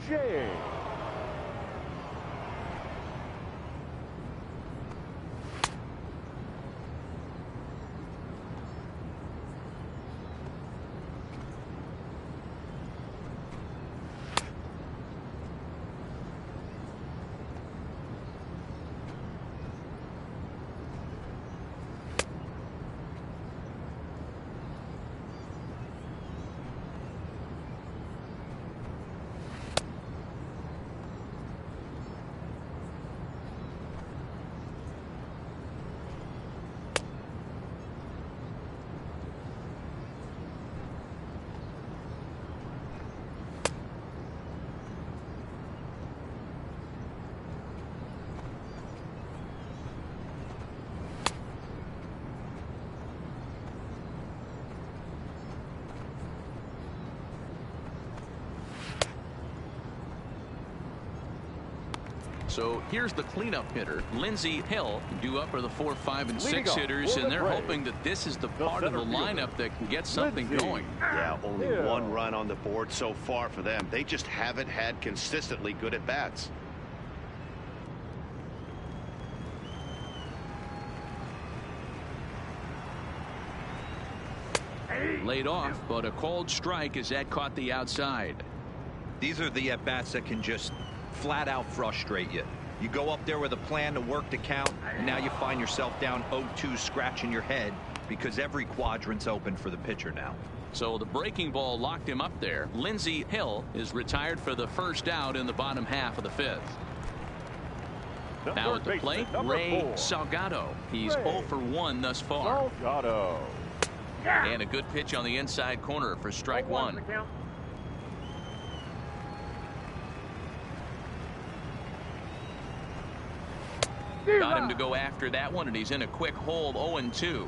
James. So here's the cleanup hitter, Lindsey Hill, due up are the 4, 5, and 6 hitters, and they're hoping that this is the part of the lineup that can get something going. Yeah, only 1 run on the board so far for them. They just haven't had consistently good at bats. Laid off, but a cold strike as that caught the outside. These are the at-bats that can just flat out frustrate you. You go up there with a plan to work the count, and now you find yourself down 0-2 scratching your head because every quadrant's open for the pitcher now. So the breaking ball locked him up there. Lindsey Hill is retired for the first out in the bottom half of the 5th. Now at the plate, Ray Salgado. He's 0 for 1 thus far. Salgado. And a good pitch on the inside corner for strike 1. Got him to go after that one, and he's in a quick hole, 0-2.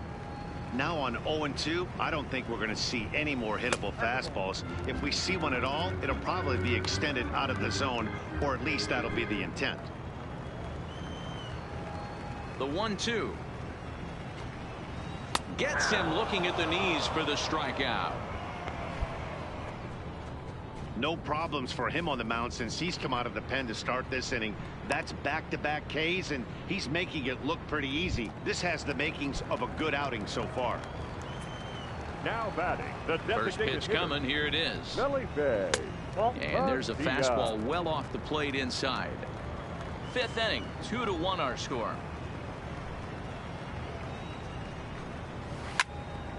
Now on 0-2, I don't think we're going to see any more hittable fastballs. If we see one at all, it'll probably be extended out of the zone, or at least that'll be the intent. The 1-2. Gets him looking at the knees for the strikeout. No problems for him on the mound since he's come out of the pen to start this inning. That's back-to-back Ks, and he's making it look pretty easy. This has the makings of a good outing so far. Now batting, the first pitch coming. Here it is. And there's a fastball well off the plate inside. 5th inning, 2-1 our score.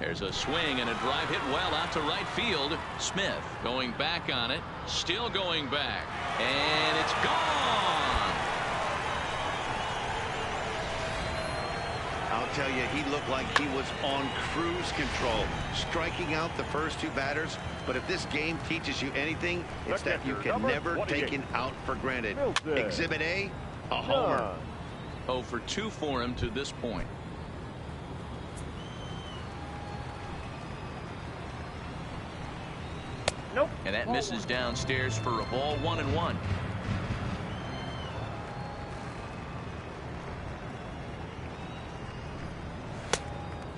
There's a swing and a drive hit well out to right field. Smith going back on it, still going back, and it's gone. tell you, he looked like he was on cruise control, striking out the first two batters. But if this game teaches you anything, it's that you can never take an out for granted. Exhibit A, a homer. 0 for 2 for him to this point. Nope. And that misses downstairs for a ball, 1-1.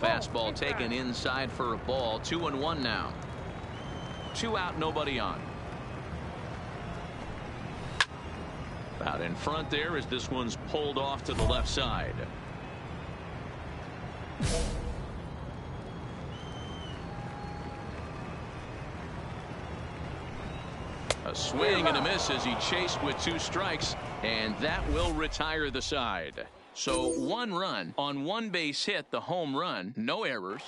Fastball taken inside for a ball, 2-1 now. 2 out, nobody on. Out in front there as this one's pulled off to the left side. A swing and a miss as he chased with 2 strikes, and that will retire the side. So 1 run on 1 base hit, the home run, no errors.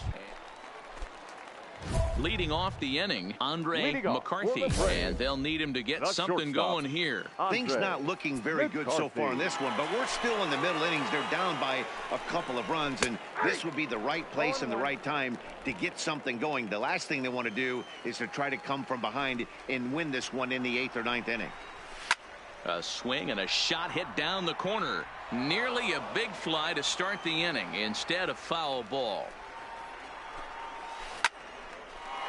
Leading off the inning, Andre McCarthy, and they'll need him to get something going here. Things not looking very good so far in this one, but we're still in the middle innings. They're down by a couple of runs, and this would be the right place and the right time to get something going. The last thing they want to do is to try to come from behind and win this one in the 8th or 9th inning. A swing and a shot hit down the corner. Nearly a big fly to start the inning instead of foul ball.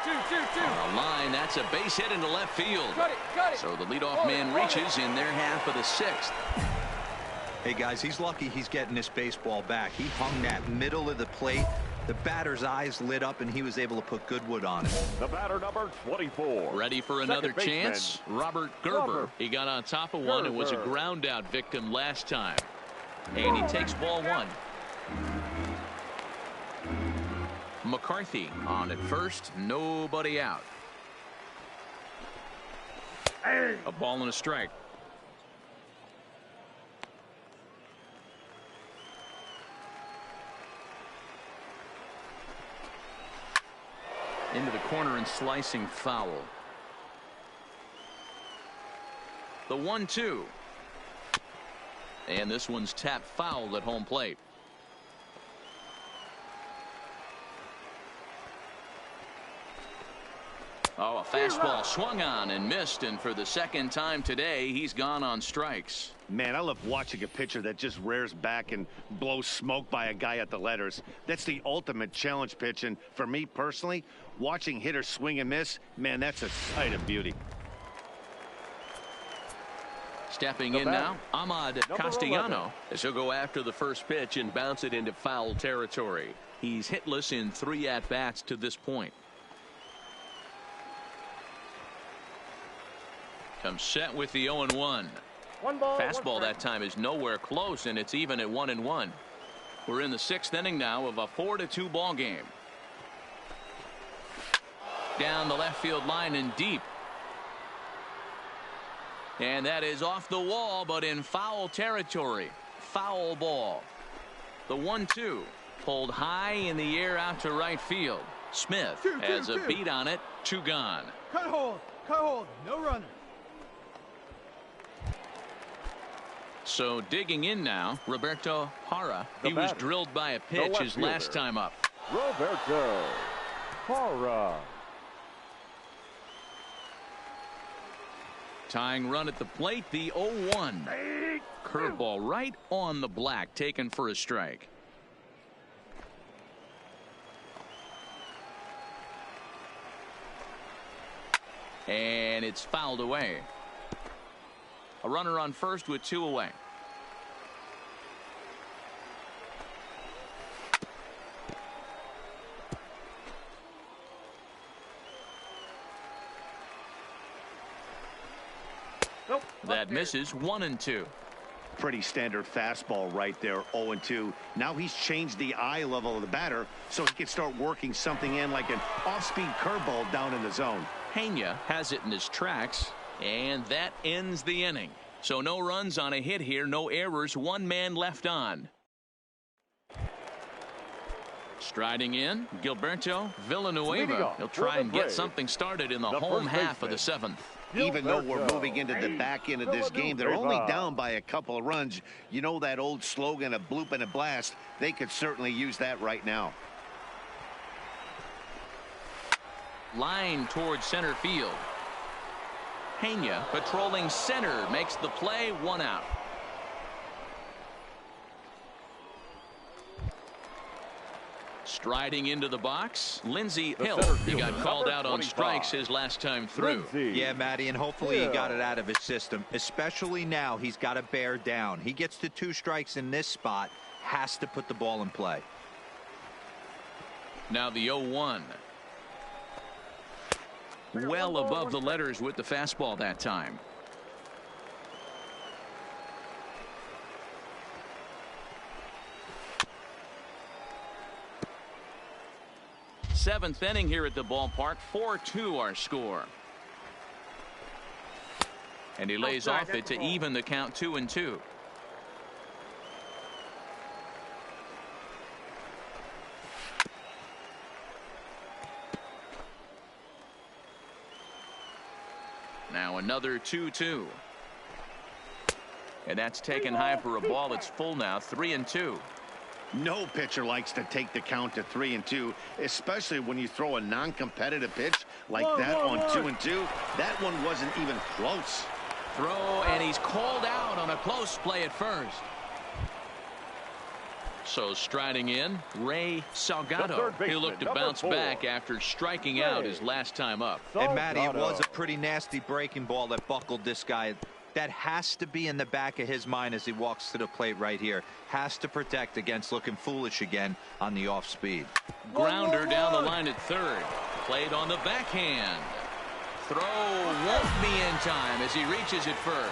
Two. On a line, that's a base hit into left field. Cut it. So the leadoff man reaches in their half of the 6th. Hey, guys, he's lucky he's getting this baseball back. He hung that middle of the plate. The batter's eyes lit up, and he was able to put good wood on it. The batter, number 24. Ready for another chance? Robert Gerber. He got on top of one and was a ground out victim last time. And he takes ball 1. McCarthy on at first, nobody out. A ball and a strike. Into the corner and slicing foul. The 1-2. And this one's tapped foul at home plate. Oh, a fastball swung on and missed, and for the 2nd time today, he's gone on strikes. Man, I love watching a pitcher that just rears back and blows smoke by a guy at the letters. That's the ultimate challenge pitch, and for me personally, watching hitters swing and miss, man, that's a sight of beauty. Stepping in now, Ahmad Castellano, as he'll go after the first pitch and bounce it into foul territory. He's hitless in 3 at-bats to this point. Comes set with the 0-1. Fastball that time is nowhere close, and it's even at 1-1. We're in the 6th inning now of a 4-2 ball game. Down the left field line and deep. And that is off the wall, but in foul territory. Foul ball. The 1-2 pulled high in the air out to right field. Smith has a beat on it. 2 gone. Cut hold, no runner. So digging in now, Roberto Parra. He was drilled by a pitch his last time up. Roberto Parra. Tying run at the plate, the 0-1. Curveball right on the black, taken for a strike. And it's fouled away. A runner on first with 2 away. Nope. That misses. 1-2. Pretty standard fastball right there. 0-2. Now he's changed the eye level of the batter so he can start working something in like an off-speed curveball down in the zone. Pena has it in his tracks. And that ends the inning. So no runs on a hit here, no errors, 1 man left on. Striding in, Gilberto Villanueva. He'll try and get something started in the home half of the 7th. even though we're moving into the back end of this game, they're only down by a couple of runs. You know that old slogan, a bloop and a blast. They could certainly use that right now. Line towards center field. Pena patrolling center makes the play, 1 out. Striding into the box, Lindsey Hill. He got called out on strikes his last time through. Yeah, Matty, and hopefully he got it out of his system. Especially now, he's got to bear down. He gets to 2 strikes in this spot, has to put the ball in play. Now the 0-1. Well above the letters with the fastball that time. Seventh inning here at the ballpark. 4-2 our score. And he lays off it to even the count, 2-2. Now another 2-2. And that's taken high for a ball. It's full now, 3-2. No pitcher likes to take the count to 3-2, especially when you throw a non-competitive pitch like that on 2-2. That one wasn't even close. Throw, and he's called out on a close play at first. So striding in, Ray Salgado. He'll look to bounce back after striking out his last time up. And Matty, it was a pretty nasty breaking ball that buckled this guy. That has to be in the back of his mind as he walks to the plate right here. Has to protect against looking foolish again on the off speed. Grounder down the line at third. Played on the backhand. Throw won't be in time as he reaches it first.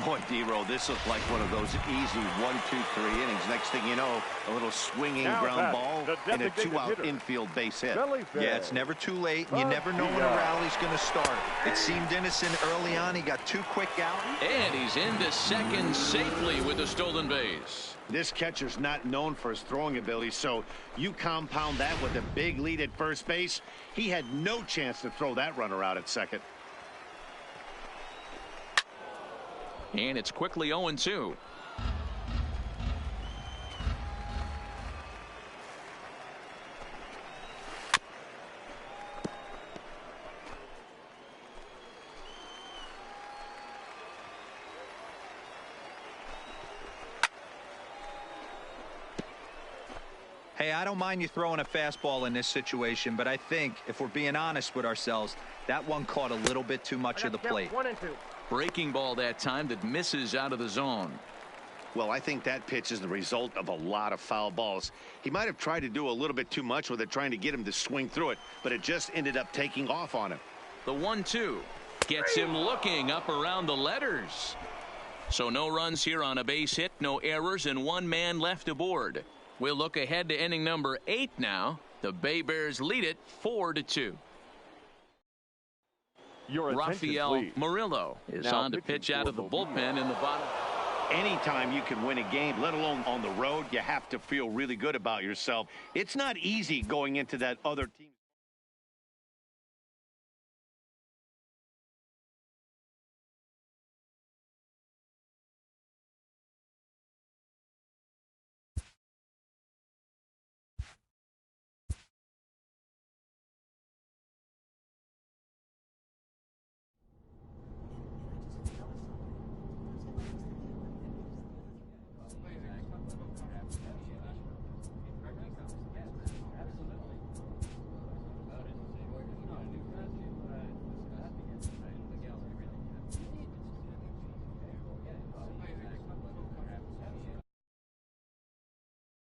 Boy, D-Roll, this looked like one of those easy 1, 2, 3 innings. Next thing you know, a little swinging ground ball and a 2-out infield base hit. Yeah, it's never too late, and you never know when a rally's going to start. It seemed innocent early on. He got 2 quick out. And he's into second safely with a stolen base. This catcher's not known for his throwing ability, so you compound that with a big lead at first base. He had no chance to throw that runner out at second. And it's quickly 0-2. Hey, I don't mind you throwing a fastball in this situation, but I think if we're being honest with ourselves, that one caught a little bit too much of the plate. 1 and 2. Breaking ball that time that misses out of the zone. Well, I think that pitch is the result of a lot of foul balls. He might have tried to do a little bit too much with it, trying to get him to swing through it, but it just ended up taking off on him. The 1-2 gets him looking up around the letters. So no runs here on a base hit, no errors, and 1 man left aboard. We'll look ahead to inning number 8 now. The Bay Bears lead it 4-2. Rafael Murillo is on to pitch out of the bullpen in the bottom. Anytime you can win a game, let alone on the road, you have to feel really good about yourself. It's not easy going into that other team.